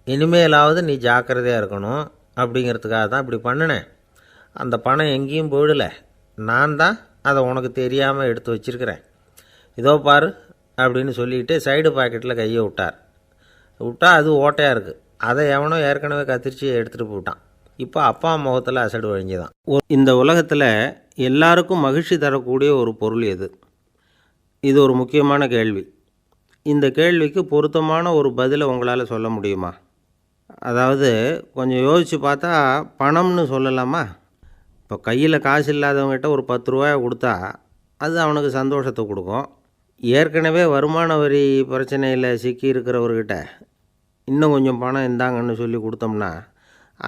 இனிமேலாவது நீ ஜாக்கிரதையாக இருக்கணும் அப்படிங்கிறதுக்காக தான் இப்படி பண்ணினேன். அந்த பணம் எங்கேயும் போயிடலை, நான் தான் அதை உனக்கு தெரியாமல் எடுத்து வச்சிருக்கிறேன். இதோ பாரு அப்படின்னு சொல்லிட்டு சைடு பாக்கெட்டில் கையை விட்டா அது ஓட்டையாக இருக்குது. அதை எவனோ ஏற்கனவே கத்திரிச்சு எடுத்துகிட்டு போட்டான். இப்போ அப்பா முகத்தில் அசடு வழிஞ்சுதான். இந்த உலகத்தில் எல்லாருக்கும் மகிழ்ச்சி தரக்கூடிய ஒரு பொருள் எது? இது ஒரு முக்கியமான கேள்வி. இந்த கேள்விக்கு பொருத்தமான ஒரு பதிலை உங்களால் சொல்ல முடியுமா? அதாவது கொஞ்சம் யோசித்து பார்த்தா பணம்னு சொல்லலாமா? இப்போ கையில் காசு இல்லாதவங்ககிட்ட ஒரு 10 ரூபாயை கொடுத்தா அது அவனுக்கு சந்தோஷத்தை கொடுக்கும். ஏற்கனவே வருமான வரி பிரச்சனையில் சிக்கி இருக்கிறவர்கிட்ட இன்னும் கொஞ்சம் பணம் இந்தாங்கன்னு சொல்லி கொடுத்தோம்னா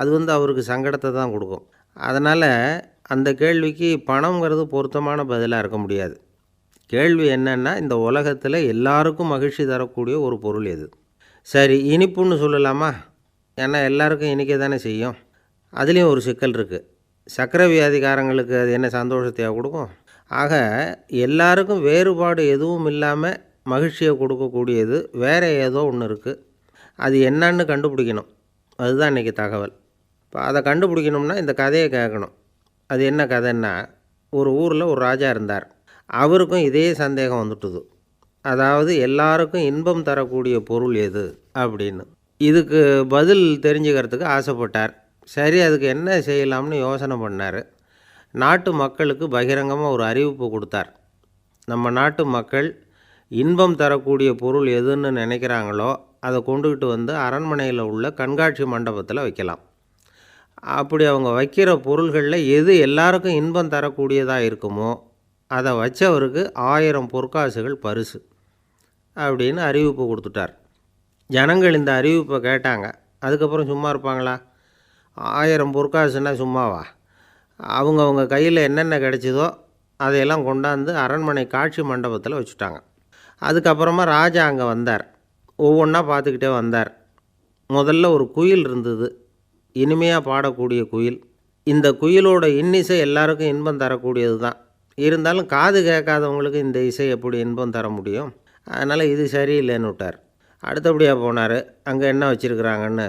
அது அவருக்கு சங்கடத்தை தான் கொடுக்கும். அதனால் அந்த கேள்விக்கு பணங்கிறது பொருத்தமான பதிலாக இருக்க முடியாது. கேள்வி என்னென்னா, இந்த உலகத்தில் எல்லாருக்கும் மகிழ்ச்சி தரக்கூடிய ஒரு பொருள் எது? சரி, இனிப்புன்னு சொல்லலாமா? ஏன்னா எல்லாருக்கும் இனிக்க தானே செய்யும். அதுலேயும் ஒரு சிக்கல் இருக்குது. சர்க்கரை வியாதிக்காரங்களுக்கு அது என்ன சந்தோஷத்தையாக கொடுக்கும்? ஆக எல்லாருக்கும் வேறுபாடு எதுவும் இல்லாமல் மகிழ்ச்சியை கொடுக்கக்கூடியது வேறு ஏதோ ஒன்று இருக்குது. அது என்னன்னு கண்டுபிடிக்கணும். அதுதான் இன்றைக்கி தகவல். இப்போ அதை கண்டுபிடிக்கணும்னா இந்த கதையை கேட்கணும். அது என்ன கதைன்னா, ஒரு ஊரில் ஒரு ராஜா இருந்தார். அவருக்கும் இதே சந்தேகம் வந்துட்டுது. அதாவது எல்லாருக்கும் இன்பம் தரக்கூடிய பொருள் எது அப்படின்னு. இதுக்கு பதில் தெரிஞ்சுக்கிறதுக்கு ஆசைப்பட்டார். சரி, அதுக்கு என்ன செய்யலாம்னு யோசனை பண்ணார். நாட்டு மக்களுக்கு பகிரங்கமாக ஒரு அறிவிப்பு கொடுத்தார். நம்ம நாட்டு மக்கள் இன்பம் தரக்கூடிய பொருள் எதுன்னு நினைக்கிறாங்களோ அதை கொண்டுக்கிட்டு வந்து அரண்மனையில் உள்ள கண்காட்சி மண்டபத்தில் வைக்கலாம். அப்படி அவங்க வைக்கிற பொருள்களில் எது எல்லாருக்கும் இன்பம் தரக்கூடியதாக இருக்குமோ அதை வச்சவருக்கு 1000 பொற்காசுகள் பரிசு அப்படின்னு அறிவிப்பு கொடுத்துட்டார். ஜனங்கள் இந்த அறிவிப்பை கேட்டாங்க. அதுக்கப்புறம் சும்மா இருப்பாங்களா? 1000 பொற்காசுன்னா சும்மாவா? அவங்க கையில் என்னென்ன கிடைச்சிதோ அதையெல்லாம் கொண்டாந்து அரண்மனை காட்சி மண்டபத்தில் வச்சுட்டாங்க. அதுக்கப்புறமா ராஜா அங்கே வந்தார். ஒவ்வொன்றா பார்த்துக்கிட்டே வந்தார். முதல்ல ஒரு குயில் இருந்தது, இனிமையாக பாடக்கூடிய குயில். இந்த குயிலோட இன்னிசை எல்லாருக்கும் இன்பம் தரக்கூடியது தான். இருந்தாலும் காது கேட்காதவங்களுக்கு இந்த இசை எப்படி இன்பம் தர முடியும்? அதனால் இது சரியில்லைன்னு விட்டார். அடுத்தபடியாக போனார். அங்கே என்ன வச்சுருக்குறாங்கன்னு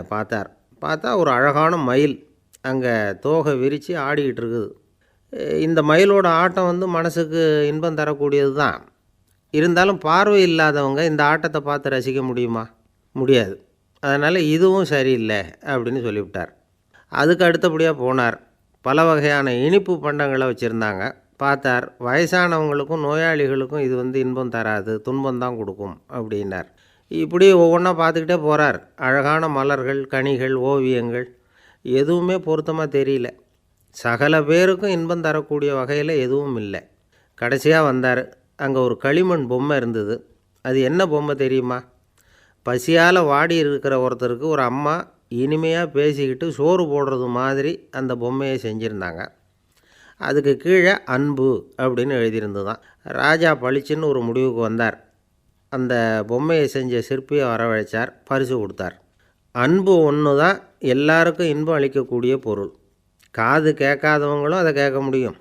பார்த்தா ஒரு அழகான மயில் அங்கே தோகை விரித்து ஆடிக்கிட்டு இருக்குது. இந்த மயிலோட ஆட்டம் மனசுக்கு இன்பம் தரக்கூடியது தான். இருந்தாலும் பார்வை இல்லாதவங்க இந்த ஆட்டத்தை பார்த்து ரசிக்க முடியுமா? முடியாது. அதனால் இதுவும் சரியில்லை அப்படின்னு சொல்லிவிட்டார். அதுக்கு அடுத்தபடியாக போனார். பல வகையான இனிப்பு பண்டங்களை வச்சுருந்தாங்க. பார்த்தார், வயசானவங்களுக்கும் நோயாளிகளுக்கும் இது இன்பம் தராது, துன்பம் தான் கொடுக்கும் அப்படின்னார். இப்படி ஒவ்வொன்றா பார்த்துக்கிட்டே போகிறார். அழகான மலர்கள், கனிகள், ஓவியங்கள் எதுவுமே பொருத்தமாக தெரியல. சகல பேருக்கும் இன்பம் தரக்கூடிய வகையில் எதுவும் இல்லை. கடைசியாக வந்தார். அங்கே ஒரு களிமண் பொம்மை இருந்தது. அது என்ன பொம்மை தெரியுமா? பசியால் வாடி இருக்கிற ஒருத்தருக்கு ஒரு அம்மா இனிமையாக பேசிக்கிட்டு சோறு போடுறது மாதிரி அந்த பொம்மையை செஞ்சுருந்தாங்க. அதுக்கு கீழே அன்பு அப்படின்னு எழுதியிருந்ததுதான். ராஜா பளிச்சுன்னு ஒரு முடிவுக்கு வந்தார். அந்த பொம்மையை செஞ்ச சிற்பியை வரவழைச்சார், பரிசு கொடுத்தார். அன்பு ஒன்று தான் எல்லாருக்கும் இன்பம் அளிக்கக்கூடிய பொருள். காது கேட்காதவங்களும் அதை கேட்க முடியும்,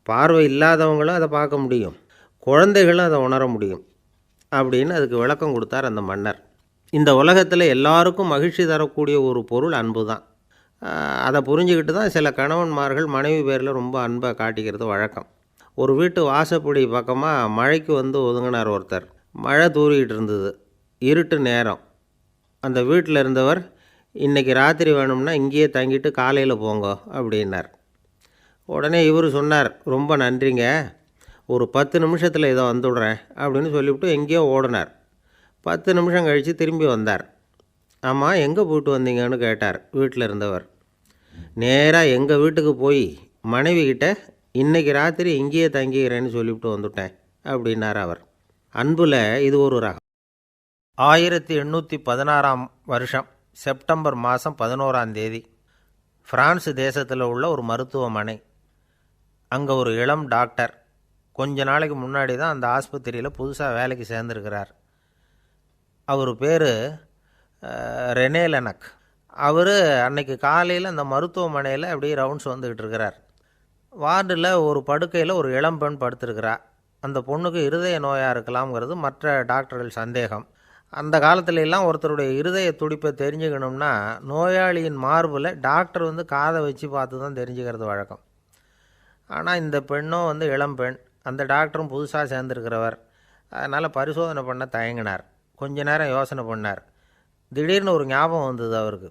பார்வை இல்லாதவங்களும் அதை பார்க்க முடியும், குழந்தைகளும் அதை உணர முடியும் அப்படின்னு அதுக்கு விளக்கம் கொடுத்தார் அந்த மன்னர். இந்த உலகத்தில் எல்லாருக்கும் மகிழ்ச்சி தரக்கூடிய ஒரு பொருள் அன்பு தான். அதை புரிஞ்சுக்கிட்டு தான் சில கணவன்மார்கள் மனைவி பேரில் ரொம்ப அன்பை காட்டிக்கிறது வழக்கம். ஒரு வீட்டு வாசப்படி பக்கமாக மழைக்கு ஒதுங்கினார் ஒருத்தர். மழை தூரிக்கிட்டு இருந்தது, இருட்டு நேரம். அந்த வீட்டில் இருந்தவர், இன்றைக்கி ராத்திரி வேணும்னா இங்கேயே தங்கிட்டு காலையில் போங்க அப்படின்னார். உடனே இவர் சொன்னார், ரொம்ப நன்றிங்க, ஒரு 10 நிமிஷத்தில் இதை வந்துவிடுறேன் அப்படின்னு சொல்லிவிட்டு எங்கேயோ ஓடினார். 10 நிமிஷம் கழித்து திரும்பி வந்தார். ஆமாம், எங்கே போயிட்டு வந்தீங்கன்னு கேட்டார் வீட்டில் இருந்தவர். நேராக எங்கள் வீட்டுக்கு போய் மனைவிக்கிட்ட இன்றைக்கி ராத்திரி இங்கேயே தங்கிக்கிறேன்னு சொல்லிவிட்டு வந்துவிட்டேன் அப்படின்னார் அவர். அன்பில் இது ஒரு ரகம். 1816 வருஷம் செப்டம்பர் மாதம் 11ஆம் தேதி பிரான்ஸ் தேசத்தில் உள்ள ஒரு மருத்துவமனை. அங்கே ஒரு இளம் டாக்டர் கொஞ்ச நாளைக்கு முன்னாடி தான் அந்த ஆஸ்பத்திரியில் புதுசாக வேலைக்கு சேர்ந்துருக்கிறார். அவர் பேர் ரெனே லெனக். அவர் அன்னைக்கு காலையில் அந்த மருத்துவமனையில் அப்படியே ரவுண்ட்ஸ் வந்துக்கிட்டு இருக்கிறார். வார்டில் ஒரு படுக்கையில் ஒரு இளம்பெண் படுத்திருக்கிறார். அந்த பொண்ணுக்கு இருதய நோயாக இருக்கலாம்ங்கிறது மற்ற டாக்டர்கள் சந்தேகம். அந்த காலத்துல எல்லாம் ஒருத்தருடைய இருதய துடிப்பை தெரிஞ்சுக்கணும்னா நோயாளியின் மார்பில் டாக்டர் காதை வச்சு பார்த்து தான் தெரிஞ்சுக்கிறது வழக்கம். ஆனால் இந்த பெண்ணும் இளம்பெண், அந்த டாக்டரும் புதுசாக சேர்ந்துருக்கிறவர். அதனால் பரிசோதனை பண்ண தயங்கினார். கொஞ்ச நேரம் யோசனை பண்ணார். திடீர்னு ஒரு ஞாபகம் வந்தது அவருக்கு.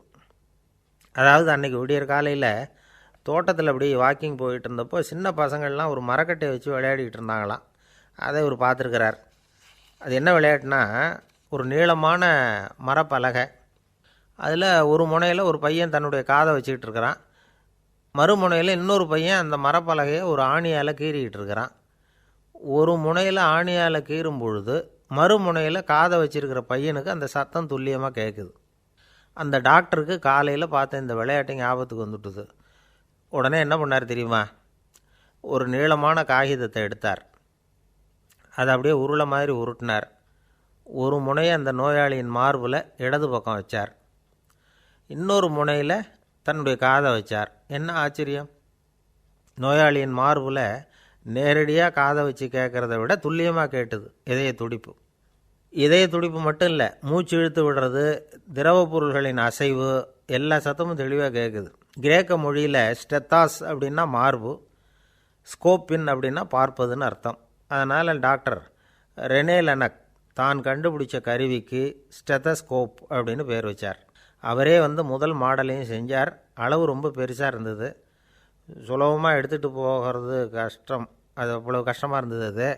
அதாவது அன்றைக்கி விடியற் காலையில் தோட்டத்தில் அப்படி வாக்கிங் போயிட்டு இருந்தப்போ சின்ன பசங்கள்லாம் ஒரு மரக்கட்டையை வச்சு விளையாடிக்கிட்டு இருந்தாங்களாம். அதை இவர் பார்த்துருக்கிறார். அது என்ன விளையாட்டுனா, ஒரு நீளமான மரப்பலகை, அதில் ஒரு முனையில் ஒரு பையன் தன்னுடைய காதை வச்சுக்கிட்டு இருக்கிறான், மறுமுனையில் இன்னொரு பையன் அந்த மரப்பலகையை ஒரு ஆணியால் கீறிக்கிட்டு இருக்கிறான். ஒரு முனையில் ஆணியால் கீறும் பொழுது மறுமுனையில் காதை வச்சிருக்கிற பையனுக்கு அந்த சத்தம் துல்லியமாக கேட்குது. அந்த டாக்டருக்கு காலையில் பார்த்த இந்த விளையாட்டு ஞாபகத்துக்கு வந்துட்டுது. உடனே என்ன பண்ணார் தெரியுமா? ஒரு நீளமான காகிதத்தை எடுத்தார். அதை அப்படியே உருளை மாதிரி உருட்டினார். ஒரு முனையை அந்த நோயாளியின் மார்பில் இடது பக்கம் வச்சார், இன்னொரு முனையில் தன்னுடைய காதை வச்சார். என்ன ஆச்சரியம்! நோயாளியின் மார்பில் நேரடியாக காதை வச்சு கேட்குறத விட துல்லியமாக கேட்டுது இதய துடிப்பு. இதய துடிப்பு மட்டும் இல்லை, மூச்சு இழுத்து விடுறது, திரவ பொருள்களின் அசைவு, எல்லா சத்தமும் தெளிவாக கேட்குது. கிரேக்க மொழியில் ஸ்டெத்தாஸ் அப்படின்னா மார்பு, ஸ்கோப்பின் அப்படின்னா பார்ப்பதுன்னு அர்த்தம். அதனால் டாக்டர் ரெனே லெனக் தான் கண்டுபிடிச்ச கருவிக்கு ஸ்டெத்தஸ்கோப் அப்படின்னு பேர் வச்சார். அவரே முதல் மாடலையும் செஞ்சார். அளவு ரொம்ப பெருசாக இருந்தது, சுலபமாக எடுத்துகிட்டு போகிறது கஷ்டம், அது அவ்வளோ கஷ்டமாக இருந்தது அது.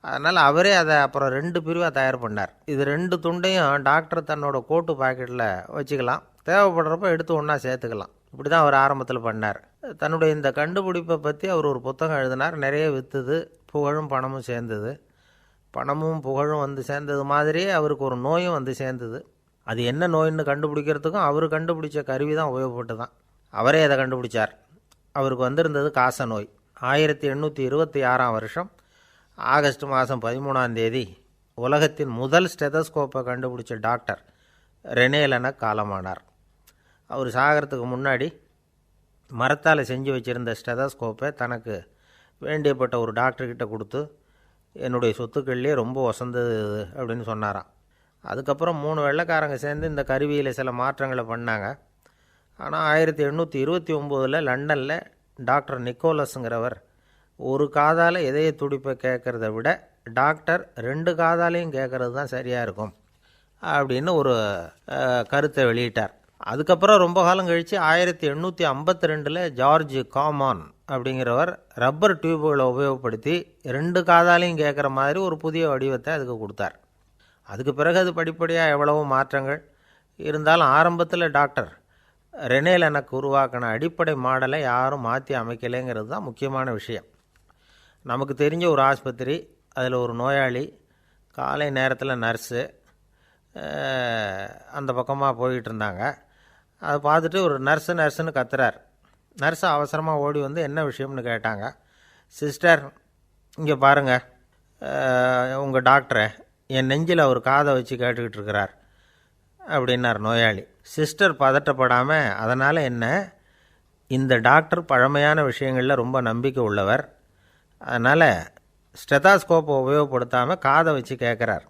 அதனால் அவரே அதை அப்புறம் 2 பிரிவாக தயார் பண்ணார். இது 2 துண்டையும் டாக்டர் தன்னோட கோட்டு பாக்கெட்டில் வச்சுக்கலாம், தேவைப்படுறப்ப எடுத்து ஒன்றா சேர்த்துக்கலாம். இப்படி தான் அவர் ஆரம்பத்தில் பண்ணார். தன்னுடைய இந்த கண்டுபிடிப்பை பற்றி அவர் ஒரு புத்தகம் எழுதினார். நிறைய விற்றுது, புகழும் பணமும் சேர்ந்தது. பணமும் புகழும் சேர்ந்தது மாதிரியே அவருக்கு ஒரு நோயும் சேர்ந்தது. அது என்ன நோயின்னு கண்டுபிடிக்கிறதுக்கும் அவர் கண்டுபிடிச்ச கருவி தான் உபயோகப்பட்டு தான். அவரே அதை கண்டுபிடிச்சார். அவருக்கு வந்திருந்தது காச நோய். 1826ஆம் வருஷம் ஆகஸ்ட் மாதம் 13ஆம் தேதி உலகத்தின் முதல் ஸ்டெதஸ்கோப்பை கண்டுபிடிச்ச டாக்டர் ரெனே லெனக் காலமானார். அவர் சாகிறதுக்கு முன்னாடி மரத்தால் செஞ்சு வச்சுருந்த ஸ்டெதஸ்கோப்பை தனக்கு வேண்டியப்பட்ட ஒரு டாக்டர்கிட்ட கொடுத்து, என்னுடைய சொத்துக்கள்லேயே ரொம்ப வசந்தது அப்படின்னு சொன்னாராம். அதுக்கப்புறம் 3 வெள்ளைக்காரங்க சேர்ந்து இந்த கருவியில் சில மாற்றங்களை பண்ணாங்க. ஆனால் 1829 லண்டனில் டாக்டர் நிக்கோலஸுங்கிறவர் ஒரு காதால் இதய துடிப்பை கேட்குறத விட டாக்டர் 2 காதாலையும் கேட்குறது தான் சரியாக இருக்கும் அப்படின்னு ஒரு கருத்தை வெளியிட்டார். அதுக்கப்புறம் ரொம்ப காலம் கழித்து 1852 ஜார்ஜ் காமான் அப்படிங்கிறவர் ரப்பர் டியூபுகளை உபயோகப்படுத்தி 2 காதாலையும் கேட்குற மாதிரி ஒரு புதிய வடிவத்தை அதுக்கு கொடுத்தார். அதுக்கு பிறகு அது படிப்படியாக எவ்வளவோ மாற்றங்கள் இருந்தாலும் ஆரம்பத்தில் டாக்டர் ரெனே லெனக் உருவாக்கின அடிப்படை மாடலை யாரும் மாற்றி அமைக்கலைங்கிறது தான் முக்கியமான விஷயம். நமக்கு தெரிஞ்ச ஒரு ஆஸ்பத்திரி, அதில் ஒரு நோயாளி, காலை நேரத்தில் நர்ஸு அந்த பக்கமாக போயிட்டு இருந்தாங்க. அதை பார்த்துட்டு ஒரு நர்ஸுன்னு கத்துறார். நர்ஸு அவசரமாக ஓடி என்ன விஷயம்னு கேட்டாங்க. சிஸ்டர், இங்கே பாருங்கள், உங்கள் டாக்டரை என் நெஞ்சில் அவர் காதை வச்சு கேட்டுக்கிட்டு இருக்கிறார் அப்படின்னார் நோயாளி. சிஸ்டர் பதட்டப்படாமல், அதனால் என்ன, இந்த டாக்டர் பழமையான விஷயங்களில் ரொம்ப நம்பிக்கை உள்ளவர், அதனால் ஸ்டெதாஸ்கோப்பை உபயோகப்படுத்தாமல் காதை வச்சு கேட்குறார்,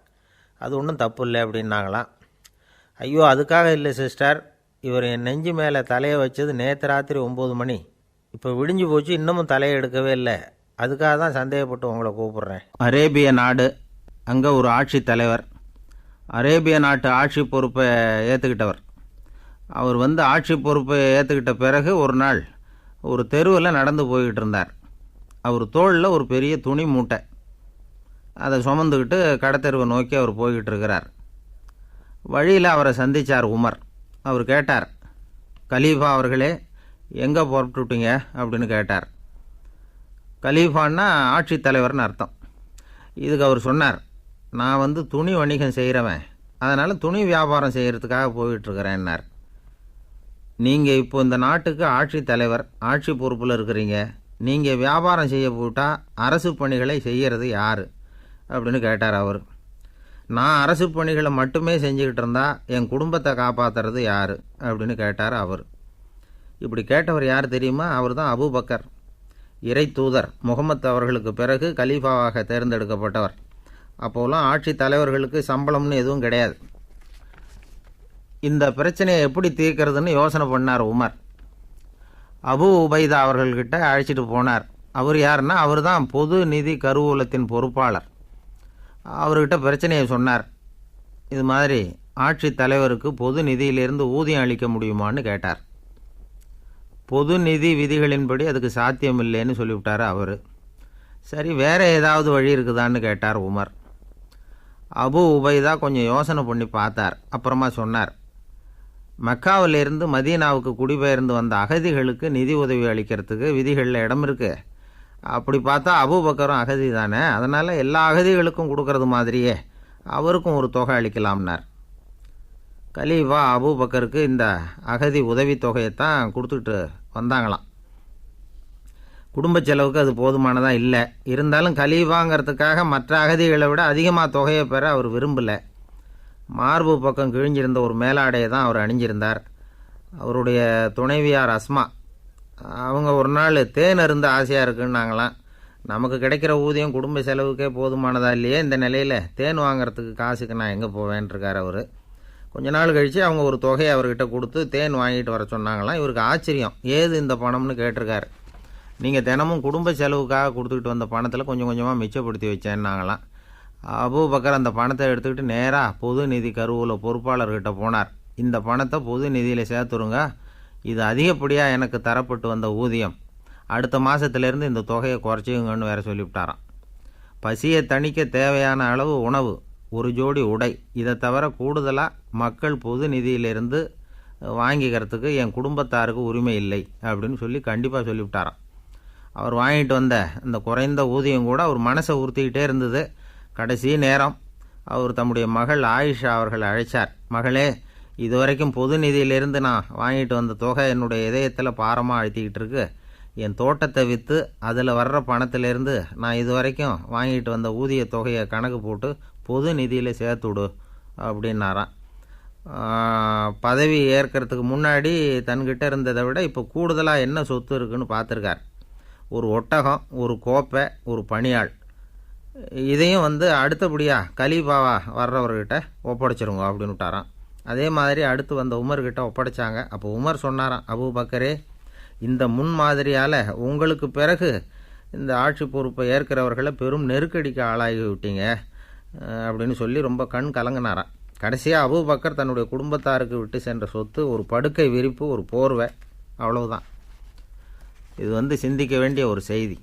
அது ஒன்றும் தப்பு இல்லை அப்படின்னாங்களாம். ஐயோ, அதுக்காக இல்லை சிஸ்டர், இவர் என் நெஞ்சு மேலே தலையை வச்சது நேற்று ராத்திரி 9 மணி, இப்போ விடிஞ்சு போச்சு, இன்னமும் தலையை எடுக்கவே இல்லை, அதுக்காக தான் சந்தேகப்பட்டு உங்களை கூப்பிட்றேன். அரேபிய நாடு, அங்கே ஒரு ஆட்சி தலைவர், அரேபிய நாட்டு ஆட்சி பொறுப்பை ஏற்றுக்கிட்டவர். அவர் ஆட்சி பொறுப்பை ஏற்றுக்கிட்ட பிறகு ஒரு நாள் ஒரு தெருவில் நடந்து போய்கிட்டு இருந்தார். அவர் தோளில் ஒரு பெரிய துணி மூட்டை, அதை சுமந்துக்கிட்டு கடத்தெருவை நோக்கி அவர் போய்கிட்டு இருக்கிறார். வழியில் அவரை சந்தித்தார் உமர். அவர் கேட்டார், கலீஃபா அவர்களே, எங்கே புறப்பட்டுட்டீங்க அப்படின்னு கேட்டார். கலீஃபான்னா ஆட்சி தலைவர்னு அர்த்தம். இதுக்கு அவர் சொன்னார், நான் துணி வணிகம் செய்கிறவன், அதனால் துணி வியாபாரம் செய்கிறதுக்காக போயிட்டுருக்கிறேன்னார். நீங்கள் இப்போ இந்த நாட்டுக்கு ஆட்சி தலைவர், ஆட்சி பொறுப்பில் இருக்கிறீங்க, நீங்கள் வியாபாரம் செய்ய போட்டால் அரசு பணிகளை செய்கிறது யார் அப்படின்னு கேட்டார் அவர். நான் அரசு பணிகளை மட்டுமே செஞ்சுக்கிட்டு இருந்தால் என் குடும்பத்தை காப்பாற்றுறது யார் அப்படின்னு கேட்டார் அவர். இப்படி கேட்டவர் யார் தெரியுமா? அவர் தான் அபூபக்கர், இறை தூதர் முகமது அவர்களுக்கு பிறகு கலீஃபாவாக தேர்ந்தெடுக்கப்பட்டவர். அப்போலாம் ஆட்சி தலைவர்களுக்கு சம்பளம்னு எதுவும் கிடையாது. இந்த பிரச்சனையை எப்படி தீர்க்கிறதுன்னு யோசனை பண்ணார் உமர். அபு உபைதா அவர்கள்கிட்ட அழைச்சிட்டு போனார். அவர் யாருன்னா, அவர் தான் பொது நிதி கருவூலத்தின் பொறுப்பாளர். அவர்கிட்ட பிரச்சனையை சொன்னார். இது மாதிரி ஆட்சி தலைவருக்கு பொது நிதியிலிருந்து ஊதியம் அளிக்க முடியுமான்னு கேட்டார். பொது நிதி விதிகளின்படி அதுக்கு சாத்தியம் இல்லைன்னு சொல்லிவிட்டார் அவர். சரி, வேறு ஏதாவது வழி இருக்குதான்னு கேட்டார் உமர். அபு உபைதா கொஞ்சம் யோசனை பண்ணி பார்த்தார். அப்புறமா சொன்னார், மக்காவிலிருந்து மதீனாவுக்கு குடிபெயர்ந்து வந்த அகதிகளுக்கு நிதி உதவி அளிக்கிறதுக்கு விதிகளில் இடம் இருக்குது. அப்படி பார்த்தா அபூபக்கரும் அகதி தானே, அதனால் எல்லா அகதிகளுக்கும் கொடுக்கறது மாதிரியே அவருக்கும் ஒரு தொகை அளிக்கலாம்னார். கலீஃபா அபூபக்கருக்கு இந்த அகதி உதவித்தொகையைத்தான் கொடுத்துட்டு வந்தாங்களாம். குடும்ப செலவுக்கு அது போதுமானதாக இல்லை. இருந்தாலும் கலீஃபாங்கிறதுக்காக மற்ற அகதிகளை விட அதிகமாக தொகையை பெற அவர் விரும்பலை. மார்பு பக்கம் கிழிஞ்சிருந்த ஒரு மேலாடையை தான் அவர் அணிஞ்சிருந்தார். அவருடைய துணைவியார் அஸ்மா அவங்க ஒரு நாள் தேன் அருந்த ஆசையாக இருக்குன்னாங்களாம். நமக்கு கிடைக்கிற ஊதியம் குடும்ப செலவுக்கே போதுமானதா இல்லையே, இந்த நிலையில் தேன் வாங்கிறதுக்கு காசுக்கு நான் எங்கே போவேன்ருக்கார் அவர். கொஞ்ச நாள் கழித்து அவங்க ஒரு தொகையை அவர்கிட்ட கொடுத்து தேன் வாங்கிட்டு வர சொன்னாங்களாம். இவருக்கு ஆச்சரியம், ஏது இந்த பணம்னு கேட்டிருக்காரு. நீங்கள் தினமும் குடும்ப செலவுக்காக கொடுத்துக்கிட்டு வந்த பணத்தில் கொஞ்சம் கொஞ்சமாக மிச்சப்படுத்தி வச்சேன்னாங்களாம். அபூபக்கர் அந்த பணத்தை எடுத்துக்கிட்டு நேராக பொது நிதி கருவூல பொறுப்பாளர்கிட்ட போனார். இந்த பணத்தை பொது நிதியில் சேர்த்துருங்க, இது அதிகப்படியாக எனக்கு தரப்பட்டு வந்த ஊதியம், அடுத்த மாதத்துலேருந்து இந்த தொகையை குறைச்சிங்கன்னு வேறு சொல்லிவிட்டாராம். பசியை தணிக்க தேவையான அளவு உணவு, ஒரு ஜோடி உடை, இதை தவிர கூடுதலாக மக்கள் பொது நிதியிலிருந்து வாங்கிக்கிறதுக்கு என் குடும்பத்தாருக்கு உரிமை இல்லை அப்படின்னு சொல்லி கண்டிப்பாக சொல்லிவிட்டாராம். அவர் வாங்கிட்டு வந்த இந்த குறைந்த ஊதியம் கூட அவர் மனசை உறுத்திக்கிட்டே இருந்தது. கடைசி நேரம் அவர் தம்முடைய மகள் ஆயிஷா அவர்களை அழைச்சார். மகளே, இதுவரைக்கும் பொது நிதியிலிருந்து நான் வாங்கிட்டு வந்த தொகை என்னுடைய இதயத்தில் பாரமாக அழுத்திக்கிட்டு இருக்கு. என் தோட்டத்தை விற்று அதில் வர்ற பணத்திலேருந்து நான் இதுவரைக்கும் வாங்கிட்டு வந்த ஊதிய தொகையை கணக்கு போட்டு பொது நிதியில் சேர்த்துடு அப்படின்னாராம். பதவி ஏற்கிறதுக்கு முன்னாடி தன்கிட்ட இருந்ததை விட இப்போ கூடுதலாக என்ன சொத்து இருக்குன்னு பார்த்துருக்கார். ஒரு ஒட்டகம், ஒரு கோப்பை, ஒரு பணியாள், இதையும் அடுத்தபடியாக கலீஃபாவா வர்றவர்கிட்ட ஒப்படைச்சிருங்க அப்படின்னு விட்டாராம். அதே மாதிரி அடுத்து வந்த உமர்கிட்ட ஒப்படைச்சாங்க. அப்போ உமர் சொன்னாராம், அபூபக்கரே, இந்த முன்மாதிரியால் உங்களுக்கு பிறகு இந்த ஆட்சி பொறுப்பை ஏற்கிறவர்களை பெரும் நெருக்கடிக்கு ஆளாகி விட்டீங்க அப்படின்னு சொல்லி ரொம்ப கண் கலங்கினாராம். கடைசியாக அபூபக்கர் தன்னுடைய குடும்பத்தாருக்கு விட்டு சென்ற சொத்து ஒரு படுக்கை விரிப்பு, ஒரு போர்வை, அவ்வளவுதான். இது சிந்திக்க வேண்டிய ஒரு செய்தி.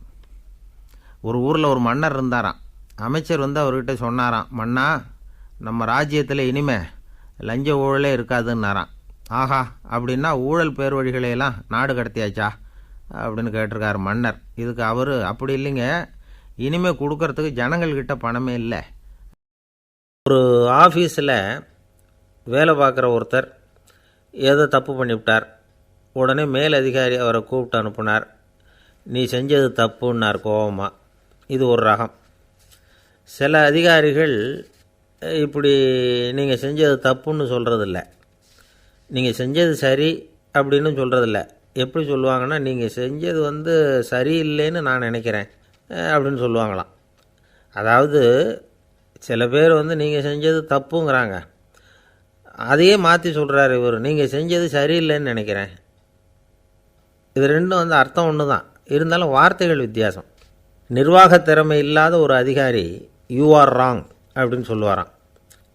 ஒரு ஊரில் ஒரு மன்னர் இருந்தாராம். அமைச்சர் அவர்கிட்ட சொன்னாராம், மன்னா, நம்ம ராஜ்யத்தில் இனிமே லஞ்ச ஊழலே இருக்காதுன்னாராம். ஆஹா, அப்படின்னா ஊழல் பேர் வழிகளையெல்லாம் நாடு கடத்தியாச்சா அப்படின்னு கேட்டிருக்காரு மன்னர். இதுக்கு அவர், அப்படி இல்லைங்க, இனிமேல் கொடுக்கறதுக்கு ஜனங்கள்கிட்ட பணமே இல்லை. ஒரு ஆஃபீஸில் வேலை பார்க்குற ஒருத்தர் ஏதோ தப்பு பண்ணிவிட்டார். உடனே மேலதிகாரி அவரை கூப்பிட்டு அனுப்புனார். நீ செஞ்சது தப்புன்னார் கோபமாக. இது ஒரு ரகம். சில அதிகாரிகள் இப்படி நீங்கள் செஞ்சது தப்புன்னு சொல்கிறதில்ல, நீங்கள் செஞ்சது சரி அப்படின்னு சொல்கிறதில்ல. எப்படி சொல்லுவாங்கன்னா, நீங்கள் செஞ்சது சரியில்லைன்னு நான் நினைக்கிறேன் அப்படின்னு சொல்லுவாங்களாம். அதாவது சில பேர் நீங்கள் செஞ்சது தப்புங்கிறாங்க, அதையே மாற்றி சொல்கிறாரு இவர், நீங்கள் செஞ்சது சரியில்லைன்னு நினைக்கிறேன். இது ரெண்டும் அர்த்தம் ஒன்று தான், இருந்தாலும் வார்த்தைகள் வித்தியாசம். நிர்வாக திறமை இல்லாத ஒரு அதிகாரி யூ ஆர் ராங் அப்படின்னு சொல்லுவாராம்.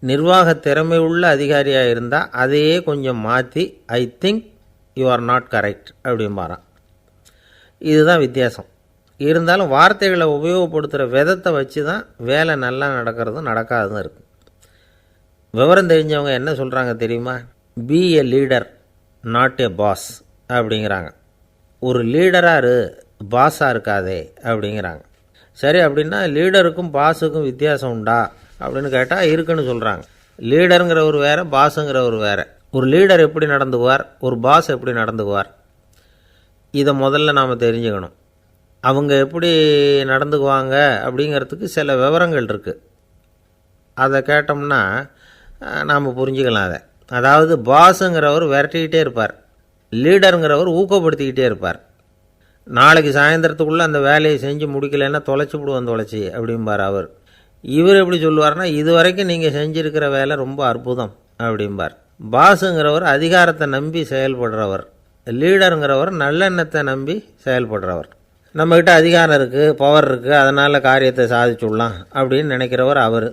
நிர்வாக திறமை உள்ள அதிகாரியாக இருந்தால் அதையே கொஞ்சம் மாற்றி I think you are not correct அப்படிம்பாராம். இதுதான் வித்தியாசம். இருந்தாலும் வார்த்தைகளை உபயோகப்படுத்துகிற விதத்தை வச்சு தான் வேலை நல்லா நடக்கிறதும் நடக்காததும் இருக்குது. விவரம் தெரிஞ்சவங்க என்ன சொல்கிறாங்க தெரியுமா? Be a leader not a boss அப்படிங்கிறாங்க. ஒரு லீடராக இரு, பாஸாக இருக்காதே அப்படிங்கிறாங்க. சரி, அப்படின்னா லீடருக்கும் பாஸுக்கும் வித்தியாசம் உண்டா அப்படின்னு கேட்டால் இருக்குன்னு சொல்கிறாங்க. லீடருங்கிறவர் வேறு, பாஸுங்கிறவர் வேறு. ஒரு லீடர் எப்படி நடந்துக்குவார், ஒரு பாஸ் எப்படி நடந்துக்குவார், இதை முதல்ல நாம் தெரிஞ்சுக்கணும். அவங்க எப்படி நடந்துக்குவாங்க அப்படிங்கிறதுக்கு சில விவரங்கள் இருக்குது. அதை கேட்டோம்னா நாம் புரிஞ்சுக்கலாம் அதை. அதாவது பாஸுங்கிறவர் விரட்டிக்கிட்டே இருப்பார், லீடருங்கிறவர் ஊக்கப்படுத்திக்கிட்டே இருப்பார். நாளைக்கு சாயந்தரத்துக்குள்ளே அந்த வேலையை செஞ்சு முடிக்கலைன்னா தொலைச்சி விடுவோம், தொலைச்சி அப்படிம்பார் அவர். இவர் எப்படி சொல்லுவார்னா, இது வரைக்கும் நீங்கள் செஞ்சுருக்கிற வேலை ரொம்ப அற்புதம் அப்படிம்பார். பாஸுங்கிறவர் அதிகாரத்தை நம்பி செயல்படுறவர், லீடருங்கிறவர் நல்லெண்ணத்தை நம்பி செயல்படுறவர். நம்மக்கிட்ட அதிகாரம் இருக்குது, பவர் இருக்குது, அதனால் காரியத்தை சாதிச்சுடலாம் அப்படின்னு நினைக்கிறவர் அவர்.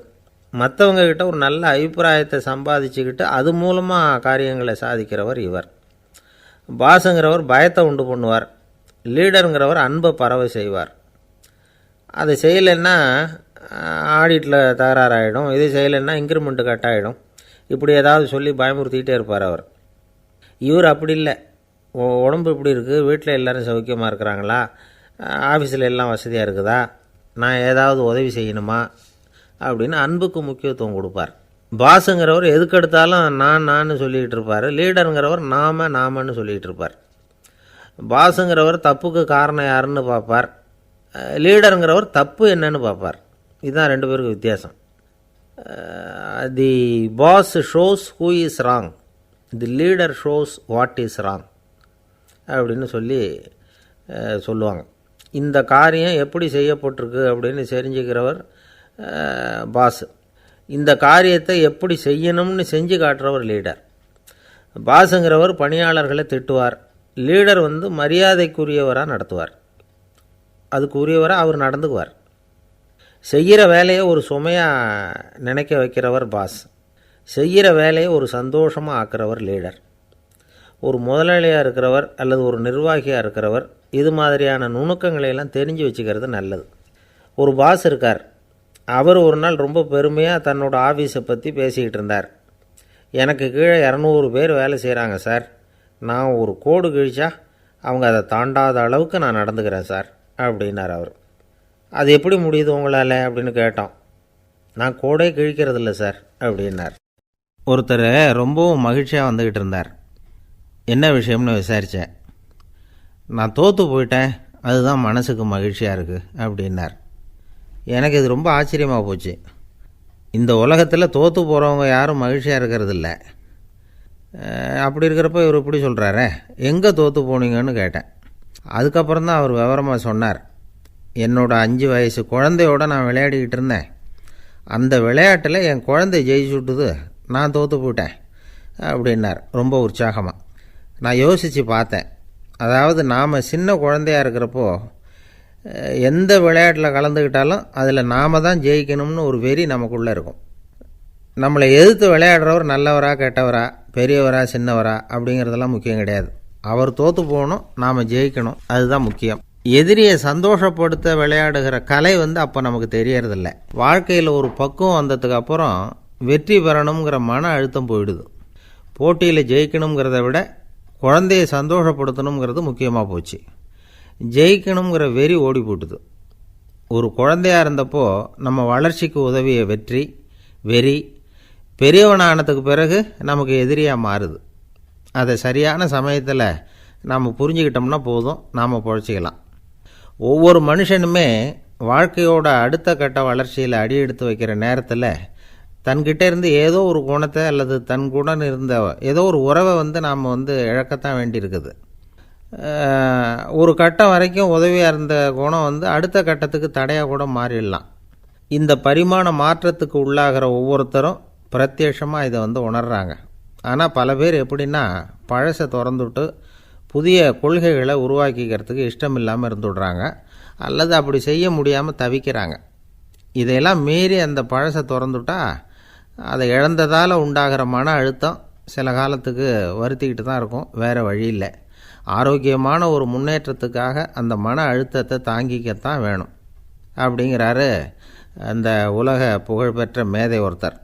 மற்றவங்கக்கிட்ட ஒரு நல்ல அபிப்பிராயத்தை சம்பாதிச்சுக்கிட்டு அது மூலமாக காரியங்களை சாதிக்கிறவர் இவர். பாஸுங்கிறவர் பயத்தை உண்டு பண்ணுவார், லீடருங்கிறவர் அன்பை பரவ செய்வார். அதை செய்யலைன்னா ஆடிட்டில் தகராறாயிடும், இது செய்யலைன்னா இன்க்ரிமெண்ட்டு கட் ஆகிடும், இப்படி ஏதாவது சொல்லி பயமுறுத்திக்கிட்டே இருப்பார் அவர். இவர் அப்படி இல்லை. உடம்பு இப்படி இருக்குது, வீட்டில் எல்லோரும் சௌக்கியமாக இருக்கிறாங்களா, ஆஃபீஸில் எல்லாம் வசதியாக இருக்குதா, நான் ஏதாவது உதவி செய்யணுமா அப்படின்னு அன்புக்கு முக்கியத்துவம் கொடுப்பார். பாஸுங்கிறவர் எதுக்கெடுத்தாலும் நான் சொல்லிகிட்டு இருப்பார், லீடருங்கிறவர் நாமன்னு சொல்லிகிட்டு இருப்பார். பாஸுங்கிறவர் தப்புக்கு காரணம் யாருன்னு பார்ப்பார், லீடருங்கிறவர் தப்பு என்னன்னு பார்ப்பார். இதுதான் ரெண்டு பேருக்கு வித்தியாசம். The boss shows who is wrong, the leader shows what is wrong அப்படின்னு சொல்லுவாங்க. இந்த காரியம் எப்படி செய்யப்பட்டிருக்கு அப்படின்னு தெரிஞ்சுக்கிறவர் பாஸ். இந்த காரியத்தை எப்படி செய்யணும்னு செஞ்சு காட்டுறவர் லீடர். பாஸுங்கிறவர் பணியாளர்களை திட்டுவார், லீடர் மரியாதைக்குரியவராக நடத்துவார், அதுக்குரியவராக அவர் நடந்துக்குவார். செய்கிற வேலையை ஒரு சுமையாக நினைக்க வைக்கிறவர் பாஸ், செய்கிற வேலையை ஒரு சந்தோஷமாக ஆக்கிறவர் லீடர். ஒரு முதலாளியாக இருக்கிறவர் அல்லது ஒரு நிர்வாகியாக இருக்கிறவர் இது மாதிரியான நுணுக்கங்களையெல்லாம் தெரிஞ்சு வச்சுக்கிறது நல்லது. ஒரு பாஸ் இருக்கார், அவர் ஒரு நாள் ரொம்ப பெருமையாக தன்னோட ஆஃபீஸை பற்றி பேசிக்கிட்டு இருந்தார். எனக்கு கீழே 200 பேர் வேலை செய்கிறாங்க சார், நான் ஒரு கோடு கிழிச்சா அவங்க அதை தாண்டாத அளவுக்கு நான் நடந்துக்கிறேன் சார் அப்படின்னார் அவர். அது எப்படி முடியுது உங்களால் அப்படின்னு கேட்டோம். நான் கோடே கிழிக்கிறதில்ல சார் அப்படின்னார். ஒருத்தர் ரொம்பவும் மகிழ்ச்சியாக வந்துக்கிட்டு இருந்தார். என்ன விஷயம்னு விசாரித்தேன். நான் தோற்று போயிட்டேன், அதுதான் மனசுக்கு மகிழ்ச்சியாக இருக்குது அப்படின்னார். எனக்கு இது ரொம்ப ஆச்சரியமாக போச்சு. இந்த உலகத்தில் தோற்று போகிறவங்க யாரும் மகிழ்ச்சியாக இருக்கிறதில்ல. அப்படி இருக்கிறப்ப இவர் இப்படி சொல்கிறாரே, எங்கே தோற்று போனீங்கன்னு கேட்டேன். அதுக்கப்புறம் தான் அவர் விவரமாக சொன்னார். என்னோட 5 வயசு குழந்தையோடு நான் விளையாடிக்கிட்டு இருந்தேன், அந்த விளையாட்டில் என் குழந்தை ஜெயிச்சு விட்டுது, நான் தோற்று போயிட்டேன் அப்படின்னார் ரொம்ப உற்சாகமாக. நான் யோசித்து பார்த்தேன். அதாவது நாம் சின்ன குழந்தையாக இருக்கிறப்போ எந்த விளையாட்டில் கலந்துக்கிட்டாலும் அதில் நாம் தான் ஜெயிக்கணும்னு ஒரு வெறி நமக்குள்ளே இருக்கும். நம்மளை எதிர்த்து விளையாடுறவர் நல்லவரா கெட்டவரா, பெரியவரா சின்னவரா அப்படிங்கிறதெல்லாம் முக்கியம் கிடையாது. அவர் தோற்று போகணும், நாம் ஜெயிக்கணும், அதுதான் முக்கியம். எதிரியை சந்தோஷப்படுத்த விளையாடுகிற கலை அப்போ நமக்கு தெரியறதில்ல. வாழ்க்கையில் ஒரு பக்குவம் வந்ததுக்கு அப்புறம் வெற்றி பெறணுங்கிற மன அழுத்தம் போயிடுது. போட்டியில் ஜெயிக்கணுங்கிறத விட குழந்தையை சந்தோஷப்படுத்தணுங்கிறது முக்கியமாக போச்சு. ஜெயிக்கணுங்கிற வெறி ஓடி போட்டுது. ஒரு குழந்தையாக இருந்தப்போ நம்ம வளர்ச்சிக்கு உதவிய வெறி பெரியவனானதுக்கு பிறகு நமக்கு எதிரியாக மாறுது. அதை சரியான சமயத்தில் நாம் புரிஞ்சுக்கிட்டோம்னா போதும், நாம் பொழைச்சிக்கலாம். ஒவ்வொரு மனுஷனுமே வாழ்க்கையோட அடுத்த கட்ட வளர்ச்சியில் அடி எடுத்து வைக்கிற நேரத்தில் தன்கிட்ட இருந்து ஏதோ ஒரு குணத்தை அல்லது தன் குணம் இருந்த ஏதோ ஒரு உறவை நாம் இழக்கத்தான் வேண்டியிருக்குது. ஒரு கட்டம் வரைக்கும் உதவியாக இருந்த குணம் அடுத்த கட்டத்துக்கு தடையாக கூட மாறிடலாம். இந்த பரிமாண மாற்றத்துக்கு உள்ளாகிற ஒவ்வொருத்தரும் பிரத்யட்சமாக இதை உணர்றாங்க. ஆனால் பல பேர் எப்படின்னா பழசை திறந்துவிட்டு புதிய கொள்கைகளை உருவாக்கிக்கிறதுக்கு இஷ்டம் இல்லாமல் இருந்துடுறாங்க, அல்லது அப்படி செய்ய முடியாமல் தவிக்கிறாங்க. இதையெல்லாம் மீறி அந்த பழசை திறந்துட்டா அதை இழந்ததால் உண்டாகிற மன அழுத்தம் சில காலத்துக்கு வருத்திக்கிட்டு தான் இருக்கும், வேறு வழி இல்லை. ஆரோக்கியமான ஒரு முன்னேற்றத்துக்காக அந்த மன அழுத்தத்தை தாங்கிக்கத்தான் வேணும் அப்படிங்கிறாரு அந்த உலக புகழ்பெற்ற மேதை ஒருத்தர்,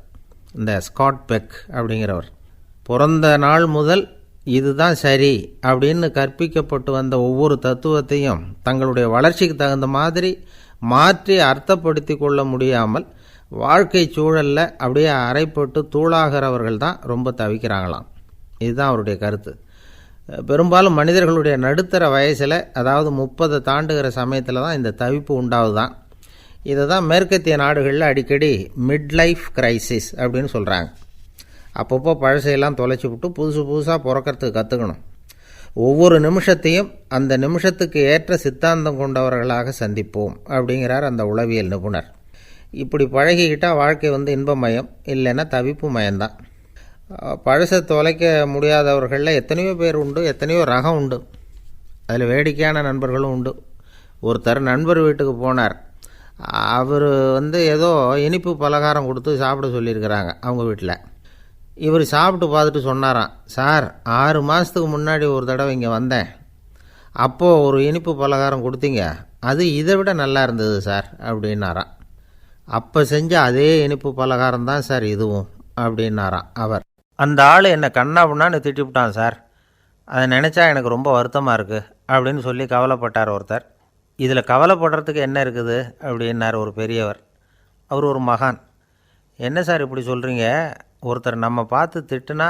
இந்த ஸ்காட் பெக் அப்படிங்கிறவர். பிறந்த நாள் முதல் இதுதான் சரி அப்படின்னு கற்பிக்கப்பட்டு வந்த ஒவ்வொரு தத்துவத்தையும் தங்களுடைய வளர்ச்சிக்கு தகுந்த மாதிரி மாற்றி அர்த்தப்படுத்தி கொள்ள முடியாமல் வாழ்க்கை சூழலில் அப்படியே அரைப்பட்டு தூளாகிறவர்கள் தான் ரொம்ப தவிக்கிறாங்களாம். இதுதான் அவருடைய கருத்து. பெரும்பாலும் மனிதர்களுடைய நடுத்தர வயசில், அதாவது 30 தாண்டுகிற சமயத்தில் தான் இந்த தவிப்பு உண்டாகுதான். இதை தான் மேற்கத்திய நாடுகளில் அடிக்கடி மிட் லைஃப் கிரைசிஸ் அப்படின்னு சொல்கிறாங்க. அப்பப்போ பழசையெல்லாம் தொலைச்சி விட்டு புதுசாக பிறக்கிறதுக்கு கற்றுக்கணும். ஒவ்வொரு நிமிஷத்தையும் அந்த நிமிஷத்துக்கு ஏற்ற சித்தாந்தம் கொண்டவர்களாக சந்திப்போம் அப்படிங்கிறார் அந்த உளவியல் நிபுணர். இப்படி பழகிக்கிட்டால் வாழ்க்கை இன்பமயம், இல்லைன்னா தவிப்பு மயம்தான். பழசை தொலைக்க முடியாதவர்களில் எத்தனையோ பேர் உண்டு, எத்தனையோ ரகம் உண்டு. அதில் வேடிக்கையான நண்பர்களும் உண்டு, ஒருத்தர் நண்பர் வீட்டுக்கு போனார். அவர் ஏதோ இனிப்பு பலகாரம் கொடுத்து சாப்பிட சொல்லியிருக்கிறாங்க அவங்க வீட்டில். இவர் சாப்பிட்டு பார்த்துட்டு சொன்னாராம், சார் 6 மாதத்துக்கு முன்னாடி ஒரு தடவை இங்கே வந்தேன், அப்போது ஒரு இனிப்பு பலகாரம் கொடுத்தீங்க, அது இதை விட நல்லா இருந்தது சார் அப்படின்னாராம். அப்போ செஞ்ச அதே இனிப்பு பலகாரம் தான் சார் இதுவும் அப்படின்னாராம் அவர். அந்த ஆள் என்னை கண்ணாப்புண்ணான்னு திட்டிவிட்டான் சார், அதை நினச்சா எனக்கு ரொம்ப வருத்தமாக இருக்குது அப்படின்னு சொல்லி கவலைப்பட்டார் ஒருத்தர். இதில் கவலைப்படுறதுக்கு என்ன இருக்குது அப்படின்னார் ஒரு பெரியவர். அவர் ஒரு மகான். என்ன சார் இப்படி சொல்கிறீங்க, ஒருத்தர் நம்ம பார்த்து திட்டுனா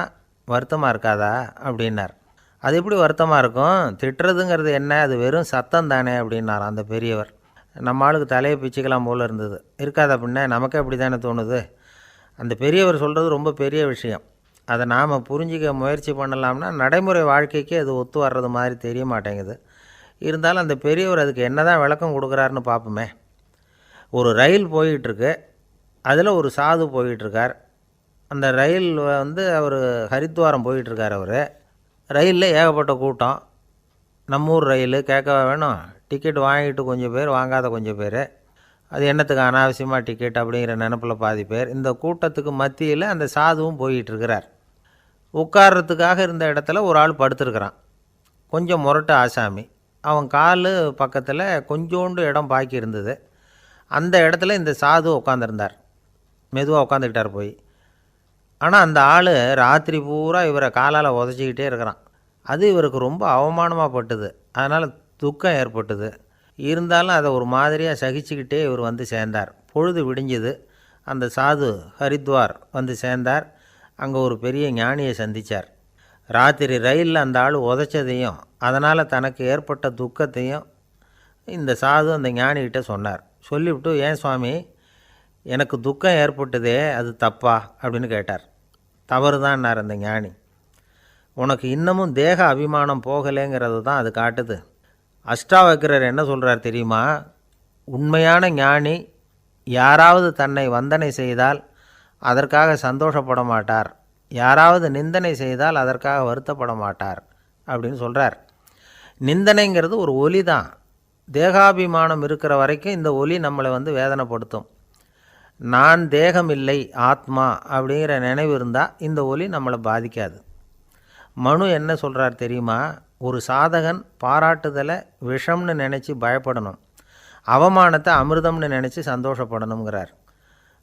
வருத்தமாக இருக்காதா அப்படின்னார். அது எப்படி வருத்தமாக இருக்கும், திட்டுறதுங்கிறது என்ன, அது வெறும் சத்தம் தானே அப்படின்னார் அந்த பெரியவர். நம்ம ஆளுக்கு தலையை பிச்சுக்கலாம் போல் இருந்தது. இருக்காது அப்படின்னா நமக்கே அப்படி தானே தோணுது. அந்த பெரியவர் சொல்கிறது ரொம்ப பெரிய விஷயம். அதை நாம் புரிஞ்சிக்க முயற்சி பண்ணலாம்னா நடைமுறை வாழ்க்கைக்கு அது ஒத்து வர்றது மாதிரி தெரிய மாட்டேங்குது. இருந்தாலும் அந்த பெரியவர் அதுக்கு என்ன தான் விளக்கம் கொடுக்குறாருன்னு பார்ப்போமே. ஒரு ரயில் போயிட்டுருக்கு, அதில் ஒரு சாது போயிட்டுருக்கார். அந்த ரயில் அவர் ஹரித்வாரம் போயிட்டுருக்கார். அவர் ரயிலில் ஏகப்பட்ட கூட்டம். நம்ம ஊர் ரயில் கேட்கவா வேணும், டிக்கெட் வாங்கிட்டு கொஞ்சம் பேர், வாங்காத கொஞ்சம் பேர். அது என்னத்துக்கு அனாவசியமாக டிக்கெட் அப்படிங்கிற நினப்பில் பாதி பேர். இந்த கூட்டத்துக்கு மத்தியில் அந்த சாதுவும் போயிட்டுருக்கிறார். உட்கார்றதுக்காக இருந்த இடத்துல ஒரு ஆள் படுத்துருக்கிறான், கொஞ்சம் முரட்டு ஆசாமி. அவன் கால் பக்கத்தில் கொஞ்சோண்டு இடம் பாக்கி இருந்தது. அந்த இடத்துல இந்த சாது உட்காந்துருந்தார். மெதுவாக உட்காந்துக்கிட்டார் போய். ஆனால் அந்த ஆள் ராத்திரி பூரா இவரை காலால் உதச்சிக்கிட்டே இருக்கிறான். அது இவருக்கு ரொம்ப அவமானமாக பட்டுது. அதனால் துக்கம் ஏற்பட்டுது. இருந்தாலும் அதை ஒரு மாதிரியாக சகிச்சுக்கிட்டே இவர் சேர்ந்தார். பொழுது விடிஞ்சுது. அந்த சாது ஹரித்வார் சேர்ந்தார். அங்கே ஒரு பெரிய ஞானியை சந்தித்தார். ராத்திரி ரயிலில் அந்த ஆள் உதைச்சதையும் அதனால் தனக்கு ஏற்பட்ட துக்கத்தையும் இந்த சாது அந்த ஞானிகிட்ட சொன்னார். சொல்லிவிட்டு, ஏன் சுவாமி, எனக்கு துக்கம் ஏற்பட்டதே அது தப்பா அப்படின்னு கேட்டார். தவறு தான்னார் அந்த ஞானி. உனக்கு இன்னமும் தேக அபிமானம் போகலைங்கிறது தான் அது காட்டுது. அஷ்டாவக்கிரர் என்ன சொல்கிறார் தெரியுமா, உண்மையான ஞானி யாராவது தன்னை வந்தனை செய்தால் அதற்காக சந்தோஷப்பட மாட்டார், யாராவது நிந்தனை செய்தால் அதற்காக வருத்தப்பட மாட்டார் அப்படின்னு சொல்கிறார். நிந்தனைங்கிறது ஒரு ஒலி தான். தேகாபிமானம் இருக்கிற வரைக்கும் இந்த ஒலி நம்மளை வேதனைப்படுத்தும். நான் தேகம் இல்லை, ஆத்மா அப்படிங்கிற நினைவு இருந்தால் இந்த ஒலி நம்மளை பாதிக்காது. மனு என்ன சொல்கிறார் தெரியுமா, ஒரு சாதகன் பாராட்டுதலை விஷம்னு நினச்சி பயப்படணும், அவமானத்தை அமிர்தம்னு நினச்சி சந்தோஷப்படணுங்கிறார்.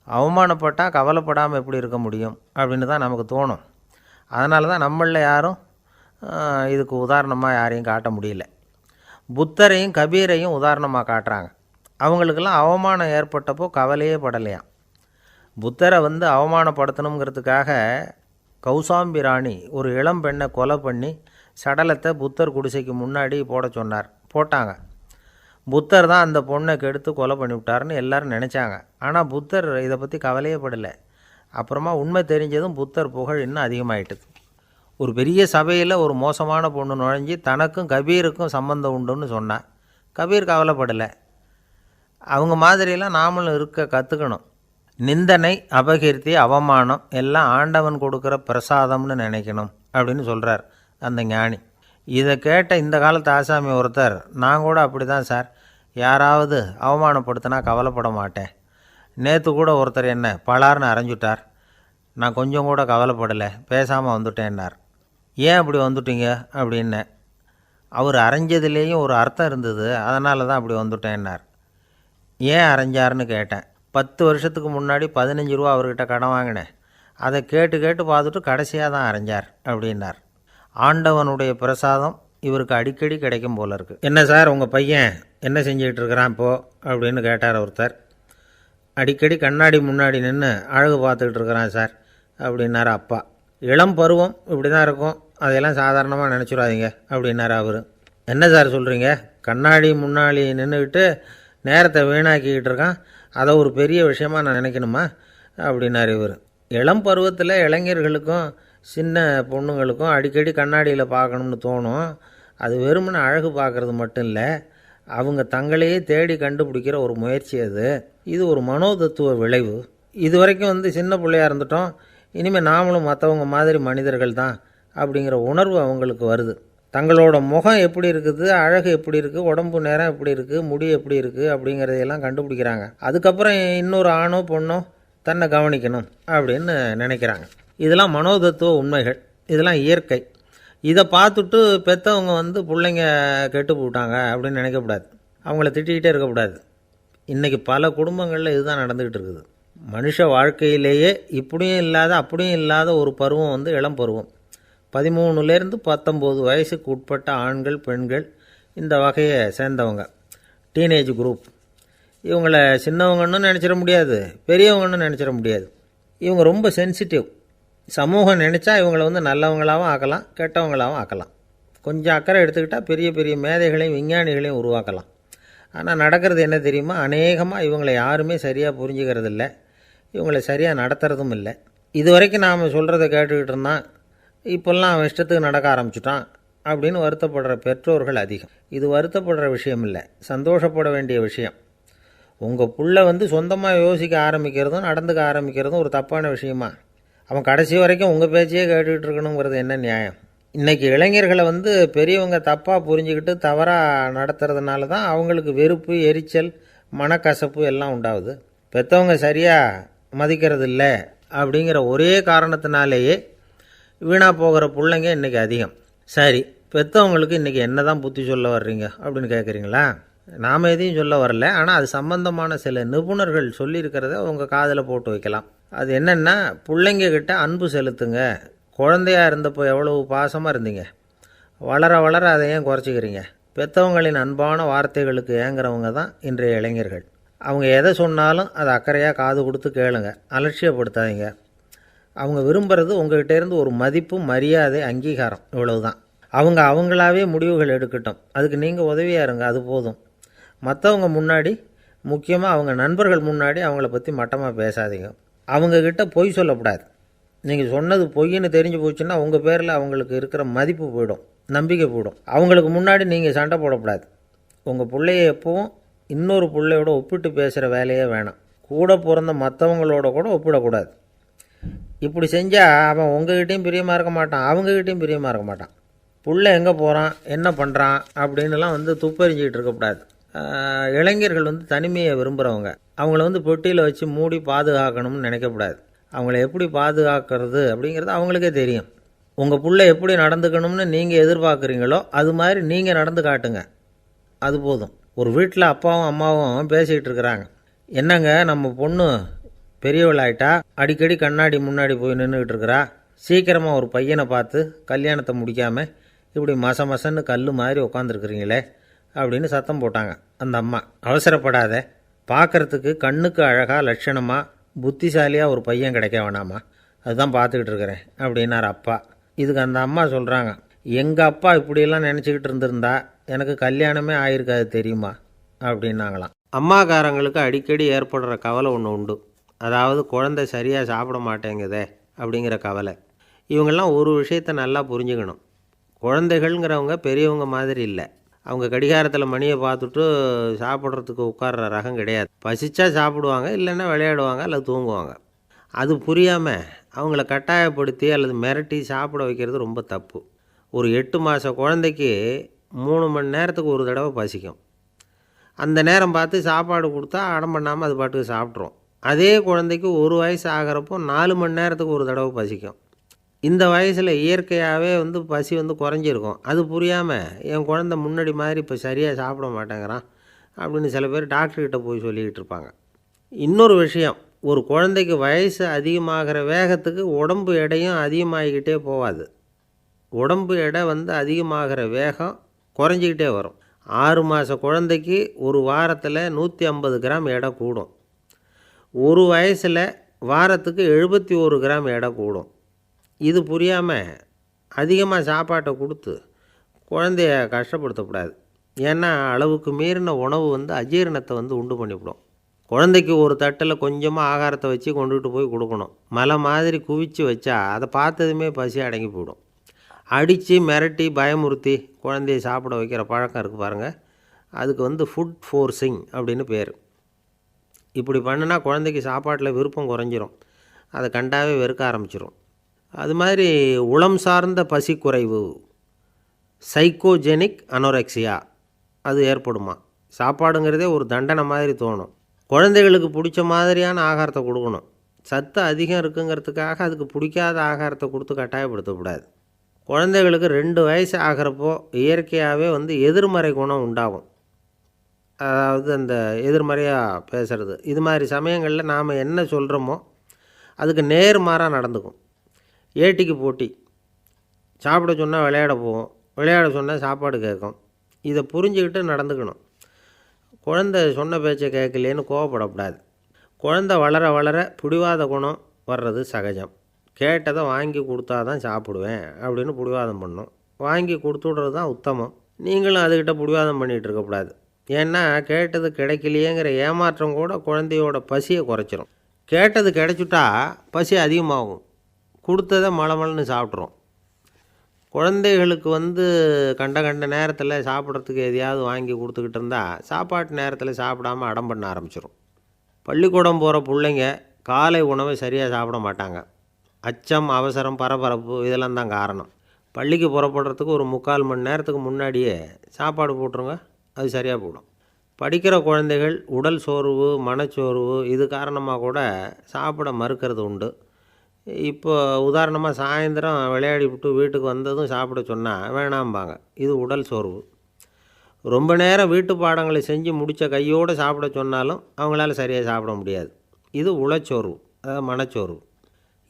அவமானப்பட்டால் கவலைப்படாமல் எப்படி இருக்க முடியும் அப்படின்னு தான் நமக்கு தோணும். அதனால தான் நம்மளில் யாரும் இதுக்கு உதாரணமாக யாரையும் காட்ட முடியல. புத்தரையும் கபீரையும் உதாரணமாக காட்டுறாங்க. அவங்களுக்கெல்லாம் அவமானம் ஏற்பட்டப்போ கவலையே படலையாம். புத்தரை அவமானப்படுத்தணுங்கிறதுக்காக கௌசாம்பி ராணி ஒரு இளம் பெண்ணை கொலை பண்ணி சடலத்தை புத்தர் குடிசைக்கு முன்னாடி போட சொன்னார். போட்டாங்க. புத்தர் தான் அந்த பொண்ணை கெடுத்து கொலை பண்ணிவிட்டார்னு எல்லோரும் நினச்சாங்க. ஆனால் புத்தர் இதை பற்றி கவலையே படலை. அப்புறமா உண்மை தெரிஞ்சதும் புத்தர் புகழ் இன்னும் அதிகமாகிட்டுது. ஒரு பெரிய சபையில் ஒரு மோசமான பொண்ணு நுழைஞ்சி தனக்கும் கபீருக்கும் சம்பந்தம் உண்டுன்னு சொன்னான். கபீர் கவலைப்படலை. அவங்க மாதிரியெல்லாம் நாமளும் இருக்க கற்றுக்கணும். நிந்தனை, அபகீர்த்தி, அவமானம் எல்லாம் ஆண்டவன் கொடுக்குற பிரசாதம்னு நினைக்கணும் அப்படின்னு சொல்கிறார் அந்த ஞானி. இதை கேட்ட இந்த காலத்து ஆசாமி ஒருத்தர், நான் கூட அப்படி தான் சார், யாராவது அவமானப்படுத்தினா கவலைப்பட மாட்டேன். நேற்று கூட ஒருத்தர் என்ன பலார்னு அரைஞ்சுட்டார், நான் கொஞ்சம் கூட கவலைப்படலை, பேசாமல் வந்துட்டேன்னார். ஏன் அப்படி வந்துட்டீங்க அப்படின்னு. அவர் அரைஞ்சதுலேயும் ஒரு அர்த்தம் இருந்தது, அதனால தான் அப்படி வந்துட்டேன்னார். ஏன் அரைஞ்சாருன்னு கேட்டேன். 10 வருஷத்துக்கு முன்னாடி 15 ரூபா அவர்கிட்ட கடன் வாங்கினேன், அதை கேட்டு கேட்டு பார்த்துட்டு கடைசியாக தான் அரைஞ்சார் அப்படின்னார். ஆண்டவனுடைய பிரசாதம் இவருக்கு அடிக்கடி கிடைக்கும் போல இருக்குது. என்ன சார் உங்கள் பையன் என்ன செஞ்சுக்கிட்டு இருக்கிறான் இப்போது அப்படின்னு கேட்டார் ஒருத்தர். அடிக்கடி கண்ணாடி முன்னாடி நின்று அழகு பார்த்துக்கிட்டு இருக்கிறான் சார் அப்படின்னார் அப்பா. இளம் பருவம் இப்படி தான் இருக்கும், அதையெல்லாம் சாதாரணமாக நினச்சிடாதீங்க அப்படின்னார் அவர். என்ன சார் சொல்கிறீங்க, கண்ணாடி முன்னாடி நின்றுக்கிட்டு நேரத்தை வீணாக்கிக்கிட்டு இருக்கான், அதை ஒரு பெரிய விஷயமாக நான் நினைக்கணுமா அப்படின்னார் இவர். இளம் பருவத்தில் இளைஞர்களுக்கும் சின்ன பொண்ணுங்களுக்கும் அடிக்கடி கண்ணாடியில் பார்க்கணும்னு தோணும். அது வெறுமனே அழகு பார்க்குறது மட்டும் இல்லை, அவங்க தங்களையே தேடி கண்டுபிடிக்கிற ஒரு முயற்சி அது. இது ஒரு மனோதத்துவ விளைவு. இது வரைக்கும் சின்ன பிள்ளையாக இருந்துட்டோம், இனிமேல் நாமளும் மற்றவங்க மாதிரி மனிதர்கள் தான் அப்படிங்கிற உணர்வு அவங்களுக்கு வருது. தங்களோட முகம் எப்படி இருக்குது, அழகு எப்படி இருக்குது, உடம்பு நேரம் எப்படி இருக்குது, முடி எப்படி இருக்குது அப்படிங்கிறதையெல்லாம் கண்டுபிடிக்கிறாங்க. அதுக்கப்புறம் இன்னொரு ஆணோ பொண்ணோ தன்னை கவனிக்கணும் அப்படின்னு நினைக்கிறாங்க. இதெல்லாம் மனோதத்துவ உண்மைகள், இதெல்லாம் இயற்கை. இதை பார்த்துட்டு பெற்றவங்க பிள்ளைங்க கெட்டு போட்டாங்க அப்படின்னு நினைக்கக்கூடாது, அவங்கள திட்டிக்கிட்டே இருக்கக்கூடாது. இன்றைக்கி பல குடும்பங்களில் இதுதான் நடந்துக்கிட்டு இருக்குது. மனுஷ வாழ்க்கையிலேயே இப்படியும் இல்லாத அப்படியும் இல்லாத ஒரு பருவம் இளம் பருவம். 13லேருந்து 19 வயசுக்கு உட்பட்ட ஆண்கள் பெண்கள் இந்த வகையை சேர்ந்தவங்க, டீனேஜ் குரூப். இவங்கள சின்னவங்கன்னு நினச்சிட முடியாது, பெரியவங்கன்னு நினச்சிட முடியாது. இவங்க ரொம்ப சென்சிட்டிவ். சமூகம் நினச்சா இவங்களை நல்லவங்களாகவும் ஆக்கலாம், கெட்டவங்களாகவும் ஆக்கலாம். கொஞ்சம் அக்கறை எடுத்துக்கிட்டால் பெரிய பெரிய மேதைகளையும் விஞ்ஞானிகளையும் உருவாக்கலாம். ஆனால் நடக்கிறது என்ன தெரியுமா? அநேகமாக இவங்களை யாருமே சரியாக புரிஞ்சுக்கிறது இல்லை, இவங்களை சரியாக நடத்துகிறதும் இல்லை. இது வரைக்கும் நாம் சொல்கிறத கேட்டுக்கிட்டு இருந்தான், இப்போல்லாம் அவன் இஷ்டத்துக்கு நடக்க ஆரம்பிச்சுட்டான் அப்படின்னு வருத்தப்படுற பெற்றோர்கள் அதிகம். இது வருத்தப்படுற விஷயம் இல்லை, சந்தோஷப்பட வேண்டிய விஷயம். உங்கள் புள்ள சொந்தமாக யோசிக்க ஆரம்பிக்கிறதும் நடந்துக்க ஆரம்பிக்கிறதும் ஒரு தப்பான விஷயமா? அவன் கடைசி வரைக்கும் உங்கள் பேச்சையே கேட்டுக்கிட்டு இருக்கணுங்கிறது என்ன நியாயம்? இன்றைக்கி இளைஞர்களை பெரியவங்க தப்பாக புரிஞ்சுக்கிட்டு தவறாக நடத்துறதுனால தான் அவங்களுக்கு வெறுப்பு, எரிச்சல், மனக்கசப்பு எல்லாம் உண்டாகுது. பெற்றவங்க சரியாக மதிக்கிறது இல்லை அப்படிங்கிற ஒரே காரணத்தினாலேயே வீணாக போகிற பிள்ளைங்க இன்றைக்கி அதிகம். சரி, பெற்றவங்களுக்கு இன்றைக்கி என்ன தான் புத்தி சொல்ல வர்றீங்க அப்படின்னு கேட்குறீங்களா? நாம் எதையும் சொல்ல வரல, ஆனால் அது சம்பந்தமான சில நிபுணர்கள் சொல்லியிருக்கிறத உங்கள் காதில் போட்டு வைக்கலாம். அது என்னென்னா, பிள்ளைங்க கிட்ட அன்பு செலுத்துங்க. குழந்தையாக இருந்தப்போ எவ்வளவு பாசமாக இருந்தீங்க, வளர வளர அதை ஏன் குறைச்சிக்கிறீங்க? பெற்றவங்களின் அன்பான வார்த்தைகளுக்கு ஏங்குறவங்க தான் இன்றைய இளைஞர்கள். அவங்க எதை சொன்னாலும் அதை அக்கறையாக காது கொடுத்து கேளுங்க, அலட்சியப்படுத்தாதீங்க. அவங்க விரும்புகிறது உங்கள்கிட்டேருந்து ஒரு மதிப்பு, மரியாதை, அங்கீகாரம், இவ்வளவுதான். அவங்க அவங்களாவே முடிவுகள் எடுக்கட்டும், அதுக்கு நீங்கள் உதவியாக இருங்க, அது போதும். மற்றவங்க முன்னாடி, முக்கியமாக அவங்க நண்பர்கள் முன்னாடி அவங்கள பற்றி மட்டமாக பேசாதீங்க. அவங்கக்கிட்ட பொய் சொல்லக்கூடாது. நீங்கள் சொன்னது பொய்ன்னு தெரிஞ்சு போச்சுன்னா உங்கள் பேரில் அவங்களுக்கு இருக்கிற மதிப்பு போயிடும், நம்பிக்கை போயிடும். அவங்களுக்கு முன்னாடி நீங்கள் சண்டை போடக்கூடாது. உங்கள் பிள்ளைய எப்பவும் இன்னொரு பிள்ளையோட ஒப்பிட்டு பேசுகிற வேலையே வேணாம். கூட பிறந்த மற்றவங்களோட கூட ஒப்பிடக்கூடாது. இப்படி செஞ்சால் அவன் உங்ககிட்டையும் பிரியமாக இருக்க மாட்டான், அவங்ககிட்டையும் பிரியமாக இருக்க மாட்டான். புள்ள எங்கே போகிறான், என்ன பண்ணுறான் அப்படின்னுலாம் துப்பறிஞ்சிக்கிட்டு இருக்கக்கூடாது. இளைஞர்கள் தனிமையை விரும்புகிறவங்க. அவங்கள பெட்டியில் வச்சு மூடி பாதுகாக்கணும்னு நினைக்கக்கூடாது. அவங்கள எப்படி பாதுகாக்கிறது அப்படிங்கிறது அவங்களுக்கே தெரியும். உங்கள் புள்ள எப்படி நடந்துக்கணும்னு நீங்கள் எதிர்பார்க்குறீங்களோ அது மாதிரி நீங்கள் நடந்து காட்டுங்க, அது போதும். ஒரு வீட்டில் அப்பாவும் அம்மாவும் பேசிக்கிட்டு இருக்கிறாங்க. என்னங்க, நம்ம பொண்ணு பெரியவளாயிட்டா, அடிக்கடி கண்ணாடி முன்னாடி போய் நின்றுக்கிட்டு இருக்கிறா, சீக்கிரமாக ஒரு பையனை பார்த்து கல்யாணத்தை முடிக்காமல் இப்படி மசன்னு கல் மாதிரி உட்காந்துருக்குறீங்களே அப்படின்னு சத்தம் போட்டாங்க அந்த அம்மா. அவசரப்படாத, பார்க்குறதுக்கு கண்ணுக்கு அழகாக லட்சணமாக புத்திசாலியாக ஒரு பையன் கிடைக்க வேணாமா, அதுதான் பார்த்துக்கிட்டு இருக்கிறேன் அப்படின்னார் அப்பா. இதுக்கு அந்த அம்மா சொல்கிறாங்க, எங்கள் அப்பா இப்படியெல்லாம் நினச்சிக்கிட்டு இருந்திருந்தா எனக்கு கல்யாணமே ஆயிருக்காது தெரியுமா அப்படின்னாங்களாம். அம்மாக்காரங்களுக்கு அடிக்கடி ஏற்படுற கவலை ஒன்று உண்டு, அதாவது குழந்தை சரியாக சாப்பிட மாட்டேங்குதே அப்படிங்கிற கவலை. இவங்கெல்லாம் ஒரு விஷயத்தை நல்லா புரிஞ்சுக்கணும். குழந்தைகள்ங்கிறவங்க பெரியவங்க மாதிரி இல்லை. அவங்க கடிகாரத்தில் மணியை பார்த்துட்டு சாப்பிட்றதுக்கு உட்கார்ற ரகம் கிடையாது. பசிச்சா சாப்பிடுவாங்க, இல்லைன்னா விளையாடுவாங்க அல்லது தூங்குவாங்க. அது புரியாமல் அவங்கள கட்டாயப்படுத்தி அல்லது மிரட்டி சாப்பிட வைக்கிறது ரொம்ப தப்பு. ஒரு 8 மாத குழந்தைக்கு 3 மணி நேரத்துக்கு ஒரு தடவை பசிக்கும். அந்த நேரம் பார்த்து சாப்பாடு கொடுத்தா அடம் பண்ணாமல் அது பாட்டுக்கு சாப்பிட்ரும். அதே குழந்தைக்கு 1 வயசு ஆகிறப்போ 4 மணி நேரத்துக்கு ஒரு தடவை பசிக்கும். இந்த வயசில் இயற்கையாகவே பசி குறைஞ்சிருக்கும். அது புரியாமல் என் குழந்தை முன்னாடி மாதிரி இப்போ சரியாக சாப்பிட மாட்டேங்கிறான் அப்படின்னு சில பேர் டாக்டர்கிட்ட போய் சொல்லிக்கிட்டு இருப்பாங்க. இன்னொரு விஷயம், ஒரு குழந்தைக்கு வயசு அதிகமாகிற வேகத்துக்கு உடம்பு எடையும் அதிகமாகிக்கிட்டே போகாது. உடம்பு எடை அதிகமாகிற வேகம் குறைஞ்சிக்கிட்டே வரும். 6 மாத குழந்தைக்கு ஒரு வாரத்தில் 150 கிராம் எடை கூடும். ஒரு வயசில் வாரத்துக்கு 71 கிராம் எடை கூடும். இது புரியாமல் அதிகமாக சாப்பாட்டை கொடுத்து குழந்தைய கஷ்டப்படுத்தக்கூடாது. ஏன்னா அளவுக்கு மீறின உணவு அஜீரணத்தை உண்டு பண்ணிவிடும். குழந்தைக்கு ஒரு தட்டில் கொஞ்சமாக ஆகாரத்தை வச்சு கொண்டுகிட்டு போய் கொடுக்கணும். மலை மாதிரி குவிச்சு வச்சா அதை பார்த்ததுமே பசி அடங்கி போயிடும். அடித்து மிரட்டி பயமுறுத்தி குழந்தைய சாப்பிட வைக்கிற பழக்கம் இருக்குது பாருங்கள், அதுக்கு ஃபுட் ஃபோர்ஸிங் அப்படின்னு பேர். இப்படி பண்ணுனா குழந்தைக்கு சாப்பாட்டில் விருப்பம் குறைஞ்சிரும், அதை கண்டாவே வெறுக்க ஆரம்பிச்சிடும். அது மாதிரி உளம் சார்ந்த பசி குறைவு, சைக்கோஜெனிக் அனோரெக்சியா அது ஏற்படுமா. சாப்பாடுங்கிறதே ஒரு தண்டனை மாதிரி தோணும். குழந்தைகளுக்கு பிடிச்ச மாதிரியான ஆகாரத்தை கொடுக்கணும். சத்து அதிகம் இருக்குங்கிறதுக்காக அதுக்கு பிடிக்காத ஆகாரத்தை கொடுத்து கட்டாயப்படுத்தக்கூடாது. குழந்தைகளுக்கு 2 வயசு ஆகிறப்போ இயற்கையாகவே எதிர்மறை குணம் உண்டாகும். அதாவது அந்த எதிர்மறையாக பேசுகிறது. இது மாதிரி சமயங்களில் நாம் என்ன சொல்கிறோமோ அதுக்கு நேர்மாறாக நடந்துக்கும். ஏட்டிக்கு போட்டி. சாப்பிட சொன்னால் விளையாட போகும், விளையாட சொன்னால் சாப்பாடு கேட்கும். இதை புரிஞ்சுக்கிட்டு நடந்துக்கணும். குழந்தை சொன்ன பேச்சை கேட்கலேன்னு கோவப்படக்கூடாது. குழந்தை வளர வளர பிடிவாத குணம் வர்றது சகஜம். கேட்டதை வாங்கி கொடுத்தா தான் சாப்பிடுவேன் அப்படின்னு பிடிவாதம் பண்ணும். வாங்கி கொடுத்துடுறது தான் உத்தமம். நீங்களும் அதுக்கிட்ட பிடிவாதம் பண்ணிகிட்டு இருக்கக்கூடாது. ஏன்னா கேட்டது கிடைக்கலையேங்கிற ஏமாற்றம் கூட குழந்தையோட பசியை குறைச்சிரும். கேட்டது கிடைச்சிட்டா பசி அதிகமாகும். கொடுத்ததை மளமளன்னு சாப்பிட்றோம். குழந்தைகளுக்கு கண்ட நேரத்தில் சாப்பிட்றதுக்கு எதையாவது வாங்கி கொடுத்துக்கிட்டு இருந்தால் சாப்பாட்டு நேரத்தில் சாப்பிடாமல் அடம் பண்ண ஆரம்பிச்சிடும். பள்ளிக்கூடம் போகிற பிள்ளைங்க காலை உணவை சரியாக சாப்பிட மாட்டாங்க. அச்சம், அவசரம், பரபரப்பு இதெல்லாம் தான் காரணம். பள்ளிக்கு புறப்படுறதுக்கு ஒரு 3/4 மணி நேரத்துக்கு முன்னாடியே சாப்பாடு போட்டுருங்க, அது சரியாக போடும். படிக்கிற குழந்தைகள் உடல் சோர்வு, மனச்சோர்வு இது காரணமாக கூட சாப்பிட மறுக்கிறது உண்டு. இப்போ உதாரணமாக சாயந்தரம் விளையாடி விட்டு வீட்டுக்கு வந்ததும் சாப்பிட சொன்னால் வேணாம்பாங்க. இது உடல் சோர்வு. ரொம்ப நேரம் வீட்டு பாடங்களை செஞ்சு முடித்த கையோடு சாப்பிட சொன்னாலும் அவங்களால சரியாக சாப்பிட முடியாது. இது உளச்சோர்வு, அதாவது மனச்சோர்வு.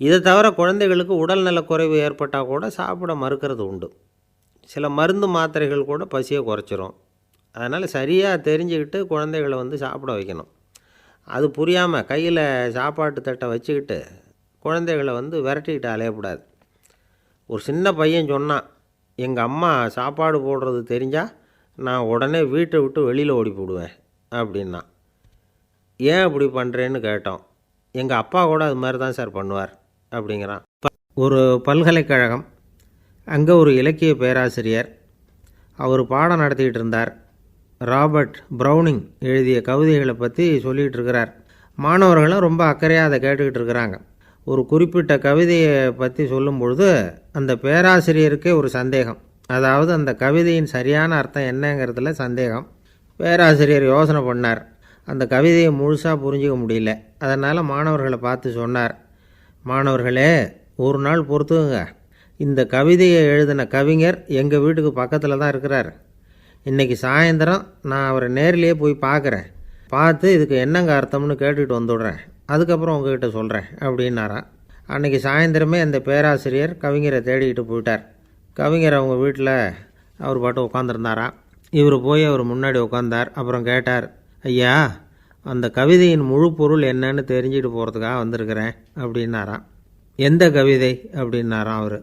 இதை தவிர குழந்தைகளுக்கு உடல்நலக்குறைவு ஏற்பட்டால் கூட சாப்பிட மறுக்கிறது உண்டு. சில மருந்து மாத்திரைகள் கூட பசியை குறைச்சிரும். அதனால் சரியாக தெரிஞ்சுக்கிட்டு குழந்தைகளை சாப்பிட வைக்கணும். அது புரியாமல் கையில் சாப்பாட்டு தட்டை வச்சுக்கிட்டு குழந்தைகளை விரட்டிக்கிட்டு அலையக்கூடாது. ஒரு சின்ன பையன் சொன்னான், எங்கள் அம்மா சாப்பாடு போடுறது தெரிஞ்சால் நான் உடனே வீட்டை விட்டு வெளியில் ஓடி போடுவேன் அப்படின்னா. ஏன் அப்படி பண்ணுறேன்னு கேட்டோம். எங்கள் அப்பா கூட அது மாதிரி தான் சார் பண்ணுவார் அப்படிங்கிறான். ஒரு பல்கலைக்கழகம், அங்கே ஒரு இலக்கிய பேராசிரியர், அவர் பாடம் நடத்திக்கிட்டு இருந்தார். ராபர்ட் ப்ரௌனிங் எழுதிய கவிதைகளை பற்றி சொல்லிகிட்டு இருக்கிறார். மாணவர்களும் ரொம்ப அக்கறையாக அதை கேட்டுக்கிட்டு இருக்கிறாங்க. ஒரு குறிப்பிட்ட கவிதையை பற்றி சொல்லும் பொழுது அந்த பேராசிரியருக்கே ஒரு சந்தேகம். அதாவது அந்த கவிதையின் சரியான அர்த்தம் என்னங்கிறதுல சந்தேகம். பேராசிரியர் யோசனை பண்ணார். அந்த கவிதையை முழுசாக புரிஞ்சிக்க முடியல. அதனால் மாணவர்களை பார்த்து சொன்னார், மாணவர்களே, ஒரு நாள் பொறுத்துக்குங்க. இந்த கவிதையை எழுதின கவிஞர் எங்கள் வீட்டுக்கு பக்கத்தில் தான் இருக்கிறார். இன்றைக்கி சாயந்தரம் நான் அவரை நேரிலேயே போய் பார்க்குறேன். பார்த்து இதுக்கு என்னங்க அர்த்தம்னு கேட்டுட்டு வந்துடுறேன். அதுக்கப்புறம் உங்ககிட்ட சொல்கிறேன் அப்படின்னாராம். அன்றைக்கி சாயந்தரமே அந்த பேராசிரியர் கவிஞரை தேடிக்கிட்டு போயிட்டார். கவிஞர் அவங்க வீட்டில் அவர் பாட்டு உட்காந்துருந்தாராம். இவர் போய் அவர் முன்னாடி உட்காந்தார். அப்புறம் கேட்டார், ஐயா, அந்த கவிதையின் முழு பொருள் என்னன்னு தெரிஞ்சுட்டு போகிறதுக்காக வந்திருக்கிறேன் அப்படின்னாராம். எந்த கவிதை அப்படின்னாராம் அவர்.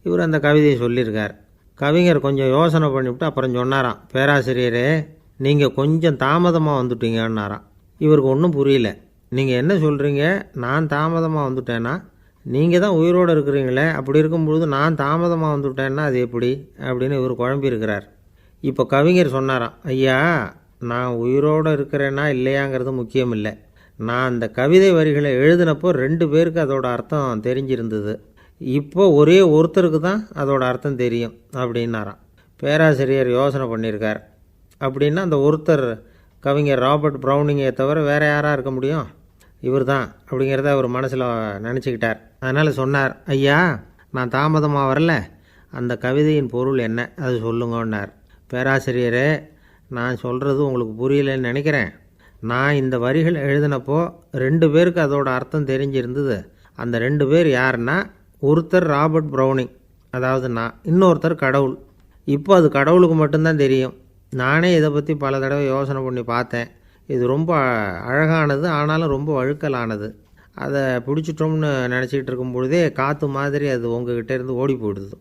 இவர் அந்த கவிதையை சொல்லியிருக்கார். கவிஞர் கொஞ்சம் யோசனை பண்ணிவிட்டு அப்புறம் சொன்னாராம், பேராசிரியரே, நீங்கள் கொஞ்சம் தாமதமாக வந்துட்டீங்கன்னாராம். இவருக்கு ஒன்றும் புரியல. நீங்கள் என்ன சொல்கிறீங்க? நான் தாமதமாக வந்துட்டேன்னா? நீங்கள் தான் உயிரோடு இருக்கிறீங்களே, அப்படி இருக்கும்பொழுது நான் தாமதமாக வந்துவிட்டேன்னா அது எப்படி அப்படின்னு இவர் குழம்பியிருக்கிறார். இப்போ கவிஞர் சொன்னாராம், ஐயா, நான் உயிரோடு இருக்கிறேன்னா இல்லையாங்கிறது முக்கியம் இல்லை. நான் அந்த கவிதை வரிகளை எழுதினப்போ 2 பேருக்கு அதோட அர்த்தம் தெரிஞ்சிருந்தது. இப்போ ஒரே ஒருத்தருக்கு தான் அதோட அர்த்தம் தெரியும் அப்படின்னாராம். பேராசிரியர் யோசனை பண்ணியிருக்கார். அப்படின்னா அந்த ஒருத்தர் கவிஞர் ராபர்ட் ப்ரௌனிங்கை தவிர வேறு யாராக இருக்க முடியும்? இவர் தான் அப்படிங்கிறத அவர் மனசில் நினச்சிக்கிட்டார். அதனால் சொன்னார், ஐயா, நான் தாமதமாக வரல, அந்த கவிதையின் பொருள் என்ன அது சொல்லுங்கன்னார். பேராசிரியரே, நான் சொல்கிறது உங்களுக்கு புரியலன்னு நினைக்கிறேன். நான் இந்த வரிகள் எழுதினப்போ 2 பேருக்கு அதோட அர்த்தம் தெரிஞ்சிருந்தது. அந்த 2 பேர் யாருன்னா, ஒருத்தர் ராபர்ட் ப்ரௌனிங், அதாவது நான், இன்னொருத்தர் கடவுள். இப்போ அது கடவுளுக்கு மட்டும்தான் தெரியும். நானே இதை பற்றி பல தடவை யோசனை பண்ணி பார்த்தேன். இது ரொம்ப அழகானது, ஆனாலும் ரொம்ப வழுக்கலானது. அதை பிடிச்சிட்டோம்னு நினச்சிக்கிட்டு இருக்கும் பொழுதே காற்று மாதிரி அது உங்ககிட்ட இருந்து ஓடி போயிடுது.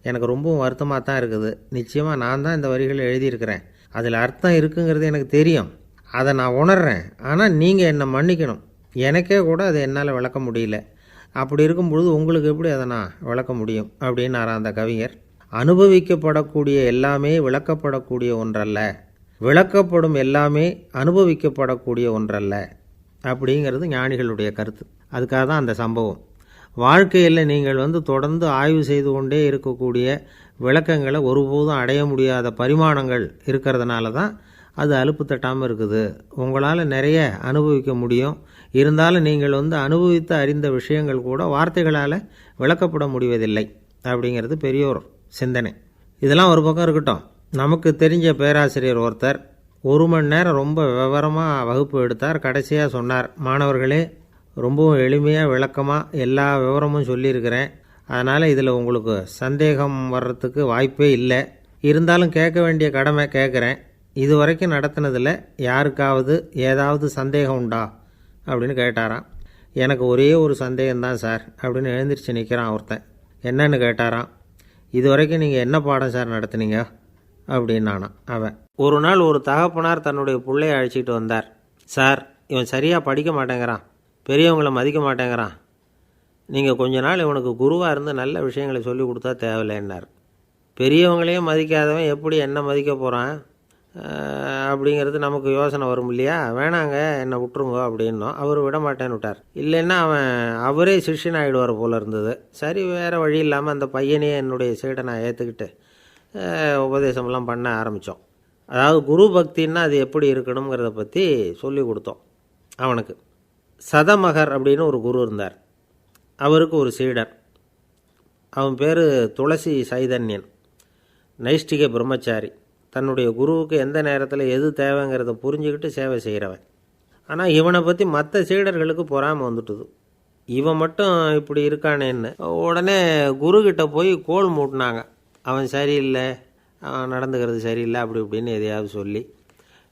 எனக்கு ரொம்பவும் வருத்தமாக தான் இருக்குது. நிச்சயமாக நான் தான் இந்த வரிகளை எழுதியிருக்கிறேன். அதில் அர்த்தம் இருக்குங்கிறது எனக்கு தெரியும். அதை நான் உணர்கிறேன். ஆனால் நீங்கள் என்னை மன்னிக்கணும். எனக்கே கூட அதை என்னால் விளக்க முடியல. அப்படி இருக்கும் பொழுது உங்களுக்கு எப்படி அதை நான் விளக்க முடியும் அப்படின்னாராம் அந்த கவிஞர். அனுபவிக்கப்படக்கூடிய எல்லாமே விளக்கப்படக்கூடிய ஒன்றல்ல, விளக்கப்படும் எல்லாமே அனுபவிக்கப்படக்கூடிய ஒன்றல்ல அப்படிங்கிறது ஞானிகளுடைய கருத்து. அதுக்காக தான் அந்த சம்பவம். வாழ்க்கையில் நீங்கள் தொடர்ந்து ஆய்வு செய்து கொண்டே இருக்கக்கூடிய விளக்கங்களை ஒருபோதும் அடைய முடியாத பரிமாணங்கள் இருக்கிறதுனால தான் அது அலுப்பு தட்டாமல் இருக்குது. உங்களால் நிறைய அனுபவிக்க முடியும், இருந்தாலும் நீங்கள் அனுபவித்து அறிந்த விஷயங்கள் கூட வார்த்தைகளால் விளக்கப்பட முடிவதில்லை அப்படிங்கிறது பெரியோர் சிந்தனை. இதெல்லாம் ஒரு பக்கம் இருக்கட்டும். நமக்கு தெரிஞ்ச பேராசிரியர் ஒருத்தர் 1 மணி நேரம் ரொம்ப விவரமாக வகுப்பு எடுத்தார். கடைசியாக சொன்னார், மாணவர்களே, ரொம்பவும் எளிமையாக விளக்கமாக எல்லா விவரமும் சொல்லியிருக்கிறேன். அதனால் இதில் உங்களுக்கு சந்தேகம் வர்றதுக்கு வாய்ப்பே இல்லை. இருந்தாலும் கேட்க வேண்டிய கடமை கேட்குறேன். இது வரைக்கும் நடத்தினதில் யாருக்காவது ஏதாவது சந்தேகம் உண்டா அப்படின்னு கேட்டாராம். எனக்கு ஒரே ஒரு சந்தேகம்தான் சார் அப்படின்னு எழுந்திரிச்சு நிற்கிறான் ஒருத்தன். என்னன்னு கேட்டாராம். இது வரைக்கும் நீங்கள் என்ன பாடம் சார் நடத்துனீங்க அப்படின்னானா அவன். ஒரு நாள் ஒரு தகப்பனார் தன்னுடைய பிள்ளையை அழைச்சிக்கிட்டு வந்தார். சார், இவன் சரியாக படிக்க மாட்டேங்கிறான், பெரியவங்களை மதிக்க மாட்டேங்கிறான், நீங்கள் கொஞ்ச நாள் இவனுக்கு குருவாக இருந்து நல்ல விஷயங்களை சொல்லி கொடுத்தா தேவையில்லைன்னார். பெரியவங்களையும் மதிக்காதவன் எப்படி என்ன மதிக்க போகிறான் அப்படிங்கிறது நமக்கு யோசனை வரும் இல்லையா? வேணாங்க, என்னை விட்டுருங்க அப்படின்னோம். அவர் விட மாட்டேன்னு விட்டார். இல்லைன்னா அவரே சிஷ்யன் ஆகிடுவார் போல இருந்தது. சரி, வேறு வழி இல்லாமல் அந்த பையனையே என்னுடைய சீடை நான் ஏற்றுக்கிட்டு உபதேசமெல்லாம் பண்ண ஆரம்பித்தோம். அதாவது குரு பக்தின்னா அது எப்படி இருக்கணுங்கிறத பற்றி சொல்லி கொடுத்தோம் அவனுக்கு. சதமகர் அப்படின்னு ஒரு குரு இருந்தார். அவருக்கு ஒரு சீடர். அவன் பேர் துளசி சைதன்யன், நைஷ்டிக பிரம்மச்சாரி. தன்னுடைய குருவுக்கு எந்த நேரத்தில் எது தேவைங்கிறத புரிஞ்சுக்கிட்டு சேவை செய்கிறவன். ஆனால் இவனை பற்றி மற்ற சீடர்களுக்கு பொறாமை வந்துட்டுது. இவன் மட்டும் இப்படி இருக்கானேன்னு உடனே குருக்கிட்ட போய் கோல் மூட்டினாங்க. அவன் சரியில்லை, அவன் நடந்துக்கிறது சரியில்லை, அப்படி இப்படின்னு எதையாவது சொல்லி.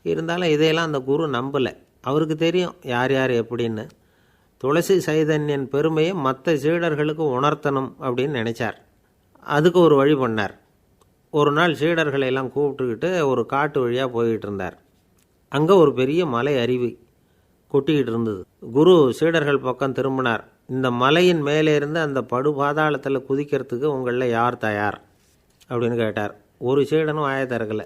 இருந்தாலும் இதையெல்லாம் அந்த குரு நம்பலை. அவருக்கு தெரியும் யார் யார் எப்படின்னு. துளசி சைதன்யன் பெருமையை மற்ற சீடர்களுக்கு உணர்த்தணும் அப்படின்னு நினச்சார். அதுக்கு ஒரு வழி பண்ணார். ஒரு நாள் சீடர்களை எல்லாம் கூப்பிட்டுக்கிட்டு ஒரு காட்டு வழியாக போய்கிட்டு இருந்தார். அங்கே ஒரு பெரிய மலை அருவி கொட்டிக்கிட்டு இருந்தது. குரு சீடர்கள் பக்கம் திரும்பினார். இந்த மலையின் மேலே இருந்து அந்த படுபாதாளத்தில் குதிக்கிறதுக்கு உங்களில் யார் தயார் அப்படின்னு கேட்டார். ஒரு சீடனும் வாயை திறக்கலை,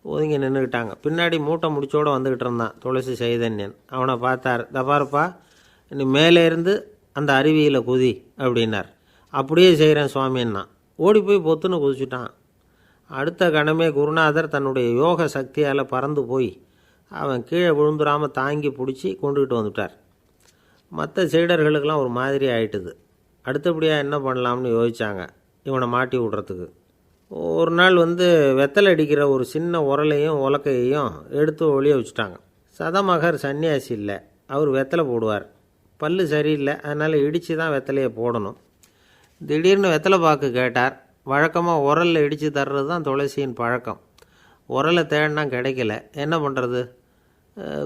ஒதுங்கி நின்றுக்கிட்டாங்க. பின்னாடி மூட்டை முடிச்சோடு வந்துக்கிட்டு இருந்தான் துளசி சைதன்யன். அவனை பார்த்தார். தப்பாருப்பா, நீ மேலே இருந்து அந்த அருவியில் குதி அப்படின்னார். அப்படியே செய்கிறேன் சுவாமின்னா ஓடி போய் பொத்துன்னு குதிச்சுட்டான். அடுத்த கணமே குருநாதர் தன்னுடைய யோக சக்தியால் பறந்து போய் அவன் கீழே விழுந்துடாமல் தாங்கி பிடிச்சி கொண்டுக்கிட்டு வந்துட்டார். மற்ற சீடர்களுக்கெல்லாம் ஒரு மாதிரி ஆயிட்டுது. அடுத்தபடியாக என்ன பண்ணலாம்னு யோசித்தாங்க இவனை மாட்டி விடுறதுக்கு. ஒரு நாள் வெத்தலை அடிக்கிற ஒரு சின்ன உரலையும் உலக்கையையும் எடுத்து ஒளிய வச்சுட்டாங்க. சதமகர் சன்னியாசி இல்லை, அவர் வெத்தலை போடுவார். பல்லு சரியில்லை, அதனால் இடித்து தான் வெத்தலையை போடணும். திடீர்னு வெத்தலை பாக்கு கேட்டார். வழக்கமாக உரலில் இடித்து தர்றது தான் துளசியின் பழக்கம். உரலை தேடினா கிடைக்கல, என்ன பண்ணுறது?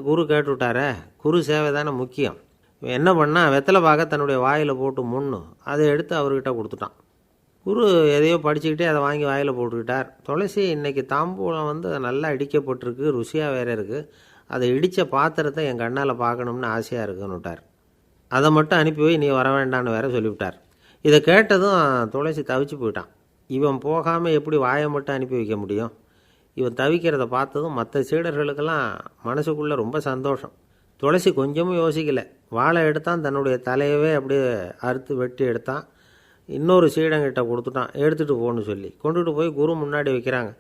குரு கேட்டுவிட்டாரே, குரு சேவை தானே முக்கியம். என்ன பண்ணால் வெத்தலை பாக்க தன்னுடைய வாயில் போட்டு முன்னு அதை எடுத்து அவர்கிட்ட கொடுத்துட்டான். குரு எதையோ படிச்சுக்கிட்டே அதை வாங்கி வாயில் போட்டுக்கிட்டார். துளசி, இன்றைக்கி தாம்பூலம் நல்லா இடிக்கப்பட்டிருக்கு, ருசியாக வேறு இருக்குது, அதை இடித்த பாத்திரத்தை என் கண்ணால் பார்க்கணும்னு ஆசையாக இருக்குன்னு விட்டார். அதை மட்டும் அனுப்பி போய் நீ வர வேண்டான்னு வேற சொல்லிவிட்டார். இதை கேட்டதும் துளசி தவிச்சு போயிட்டான். இவன் போகாமல் எப்படி வாயை மட்டும் அனுப்பி வைக்க முடியும்? இவன் தவிக்கிறத பார்த்ததும் மற்ற சீடர்களுக்கெல்லாம் மனசுக்குள்ளே ரொம்ப சந்தோஷம். துளசி கொஞ்சமும் யோசிக்கலை. வாழை எடுத்தான், தன்னுடைய தலையவே அப்படியே அறுத்து வெட்டி எடுத்தான். இன்னொரு சீடங்கிட்ட கொடுத்துட்டான், எடுத்துகிட்டு போன்னு சொல்லி. கொண்டுகிட்டு போய் குரு முன்னாடி வைக்கிறாங்க.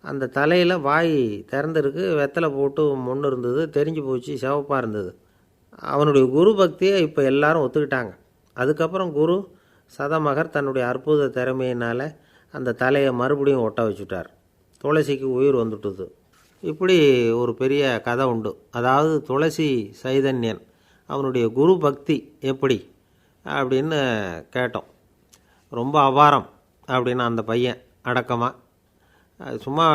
அந்த தலையில் வாய் திறந்துருக்கு, வெத்தலை போட்டு முன்னு இருந்தது, தெரிஞ்சு போச்சு, சிவப்பாக இருந்தது. அவனுடைய குரு பக்தியை இப்போ எல்லாரும் ஒத்துக்கிட்டாங்க. அதுக்கப்புறம் குரு சதமகர் தன்னுடைய அற்புத திறமையினால் அந்த தலையை மறுபடியும் ஒட்ட வச்சுட்டார். துளசிக்கு உயிர் வந்துட்டுது. இப்படி ஒரு பெரிய கதை உண்டு. அதாவது துளசி சைதன்யன் அவனுடைய குரு பக்தி எப்படி அப்படின்னு கேட்டோம். ரொம்ப அபாரம் அப்படின்னு அந்த பையன் அடக்கமாக, சும்மா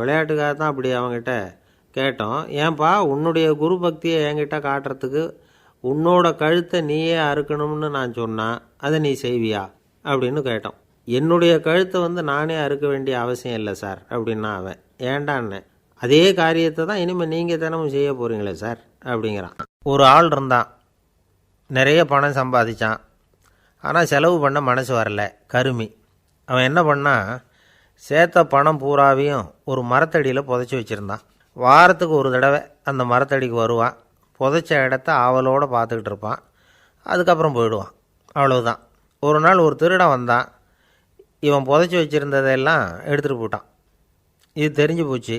விளையாட்டுக்காக தான் அப்படி அவங்ககிட்ட கேட்டோம். ஏன்பா உன்னுடைய குரு பக்தியை என்கிட்ட காட்டுறதுக்கு உன்னோட கழுத்தை நீயே அறுக்கணும்னு நான் சொன்னால் அதை நீ செய்வியா அப்படின்னு கேட்டோம். என்னுடைய கழுத்தை நானே அறுக்க வேண்டிய அவசியம் இல்லை சார் அப்படின்னா அவன். ஏண்டான்னு, அதே காரியத்தை தான் இனிமேல் நீங்கள் தினமும் செய்ய போகிறீங்களே சார் அப்படிங்கிறான். ஒரு ஆள் இருந்தான், நிறைய பணம் சம்பாதிச்சான், ஆனால் செலவு பண்ண மனசு வரல, கருமி. அவன் என்ன பண்ணால் சேர்த்த பணம் பூராவையும் ஒரு மரத்தடியில் புதைச்சி வச்சுருந்தான். வாரத்துக்கு ஒரு தடவை அந்த மரத்தடிக்கு வருவான், புதைச்ச இடத்த ஆவலோடு பார்த்துக்கிட்டு இருப்பான், அதுக்கப்புறம் போயிடுவான். அவ்வளவுதான். ஒரு நாள் ஒரு திருடன் வந்தான். இவன் புதைச்சி வச்சுருந்ததெல்லாம் எடுத்துகிட்டு போட்டான். இது தெரிஞ்சு போச்சு.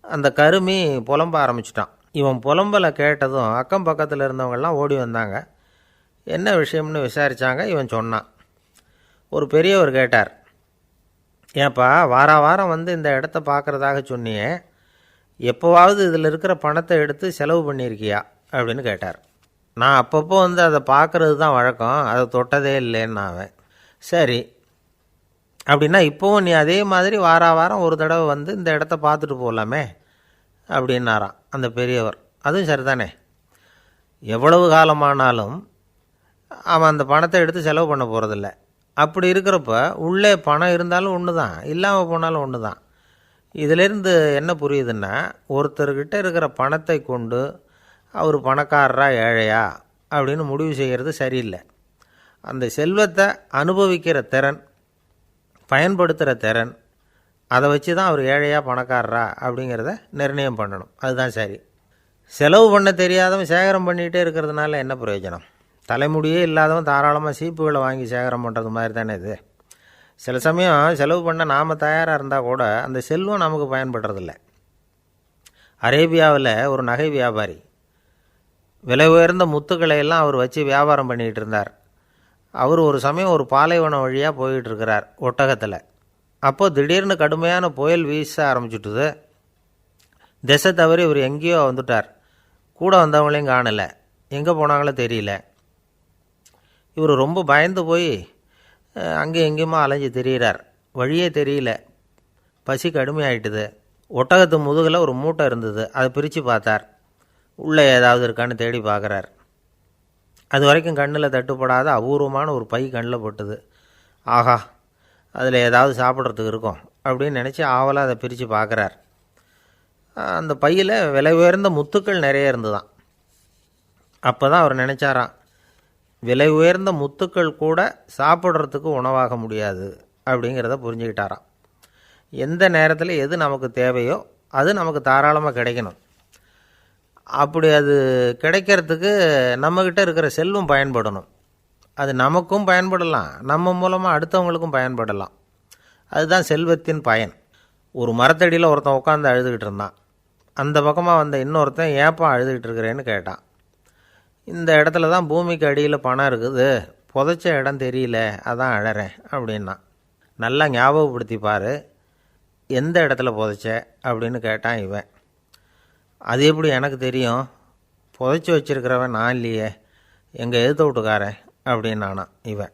அந்த கருமி புலம்ப ஆரம்பிச்சிட்டான். இவன் புலம்பலை கேட்டதும் அக்கம் பக்கத்தில் இருந்தவங்கெல்லாம் ஓடி வந்தாங்க. என்ன விஷயம்னு விசாரித்தாங்க. இவன் சொன்னான். ஒரு பெரியவர் கேட்டார், ஏன்ப்பா வாரம் வந்து இந்த இடத்த பார்க்குறதாக சொன்னியே, எப்போவாவது இதில் இருக்கிற பணத்தை எடுத்து செலவு பண்ணியிருக்கியா அப்படின்னு கேட்டார். நான் அப்பப்போ வந்து அதை பார்க்குறது தான் வழக்கம், அதை தொட்டதே இல்லைன்னு அவன். சரி, அப்படின்னா இப்போவும் நீ அதே மாதிரி வாரம் ஒரு தடவை வந்து இந்த இடத்த பார்த்துட்டு போகலாமே அப்படின்னாராம் அந்த பெரியவர். அதுவும் சரிதானே, எவ்வளவு காலமானாலும் அவன் அந்த பணத்தை எடுத்து செலவு பண்ண போகிறதில்ல. அப்படி இருக்கிறப்ப உள்ளே பணம் இருந்தாலும் ஒன்று தான், இல்லாமல் போனாலும் ஒன்று தான். இதிலேருந்து என்ன புரியுதுன்னா, ஒருத்தர்கிட்ட இருக்கிற பணத்தை கொண்டு அவர் பணக்காரரா ஏழையா அப்படின்னு முடிவு செய்கிறது சரியில்லை. அந்த செல்வத்தை அனுபவிக்கிற திறன், பயன்படுத்துகிற திறன், அதை வச்சு தான் அவர் ஏழையா பணக்காரரா அப்படிங்கிறத நிர்ணயம் பண்ணணும். அதுதான் சரி. செலவு பண்ண தெரியாதவன் சேகரம் பண்ணிகிட்டே இருக்கிறதுனால என்ன பிரயோஜனம்? தலைமுடியே இல்லாதவன் தாராளமாக சீப்புகளை வாங்கி சேகரம் பண்ணுறது மாதிரி தானே இது. சில சமயம் செலவு பண்ண நாம் தயாராக இருந்தால் கூட அந்த செல்வம் நமக்கு பயன்படுறதில்ல. அரேபியாவில் ஒரு நகை வியாபாரி விலை உயர்ந்த முத்துக்களை எல்லாம் அவர் வச்சு வியாபாரம் பண்ணிகிட்டு இருந்தார். அவர் ஒரு சமயம் ஒரு பாலைவனம் வழியாக போயிட்டு இருக்கிறார் ஒட்டகத்தில். அப்போது திடீர்னு கடுமையான புயல் வீச ஆரம்பிச்சுட்டுது. திசை தவறி இவர் எங்கேயோ வந்துட்டார். கூட வந்தவங்களையும் காணலை, எங்கே போனாங்களோ தெரியல. இவர் ரொம்ப பயந்து போய் அங்கே எங்கேயுமா அலைஞ்சு திரியிறார். வழியே தெரியல, பசி கடுமையாயிட்டுது. ஒட்டகத்து முதுகில் ஒரு மூட்டை இருந்தது, அதை பிரித்து பார்த்தார். உள்ளே ஏதாவது இருக்கான்னு தேடி பார்க்குறார். அது வரைக்கும் கண்ணில் தட்டுப்படாத அபூர்வமான ஒரு பை கண்ணில் பட்டுது. ஆஹா, அதில் ஏதாவது சாப்பிட்றதுக்கு இருக்கும் அப்படின்னு நினச்சி ஆவலாக அதை பிரித்து பார்க்குறார். அந்த பையில் விலை உயர்ந்த முத்துக்கள் நிறைய இருந்துதான். அப்போ தான் அவர் நினச்சாராம், விலை உயர்ந்த முத்துக்கள் கூட சாப்பிட்றதுக்கு உணவாக முடியாது அப்படிங்கிறத புரிஞ்சுக்கிட்டாராம். எந்த நேரத்தில் எது நமக்கு தேவையோ அது நமக்கு தாராளமாக கிடைக்கணும். அப்படி அது கிடைக்கிறதுக்கு நம்மக்கிட்ட இருக்கிற செல்வம் பயன்படணும். அது நமக்கும் பயன்படலாம், நம்ம மூலமாக அடுத்தவங்களுக்கும் பயன்படலாம். அதுதான் செல்வத்தின் பயன். ஒரு மரத்தடியில் ஒருத்தன் உட்காந்து அழுதுகிட்டு இருந்தான். அந்த பக்கமாக வந்த இன்னொருத்தன் ஏப்பா அழுதுகிட்டு இருக்கிறேன்னு கேட்டான். இந்த இடத்துல தான் பூமிக்கு அடியில் பணம் இருக்குது, புதைச்ச இடம் தெரியல, அதான் அழறேன் அப்படின்னா. நல்லா ஞாபகப்படுத்தி பாரு, எந்த இடத்துல புதைச்ச அப்படின்னு கேட்டான் இவன். அது எப்படி எனக்கு தெரியும், புதைச்சி வச்சிருக்கிறவன் நான் இல்லையே, எங்கள் எதிர்த்த வீட்டுக்காரன் அப்படின்னானா இவன்.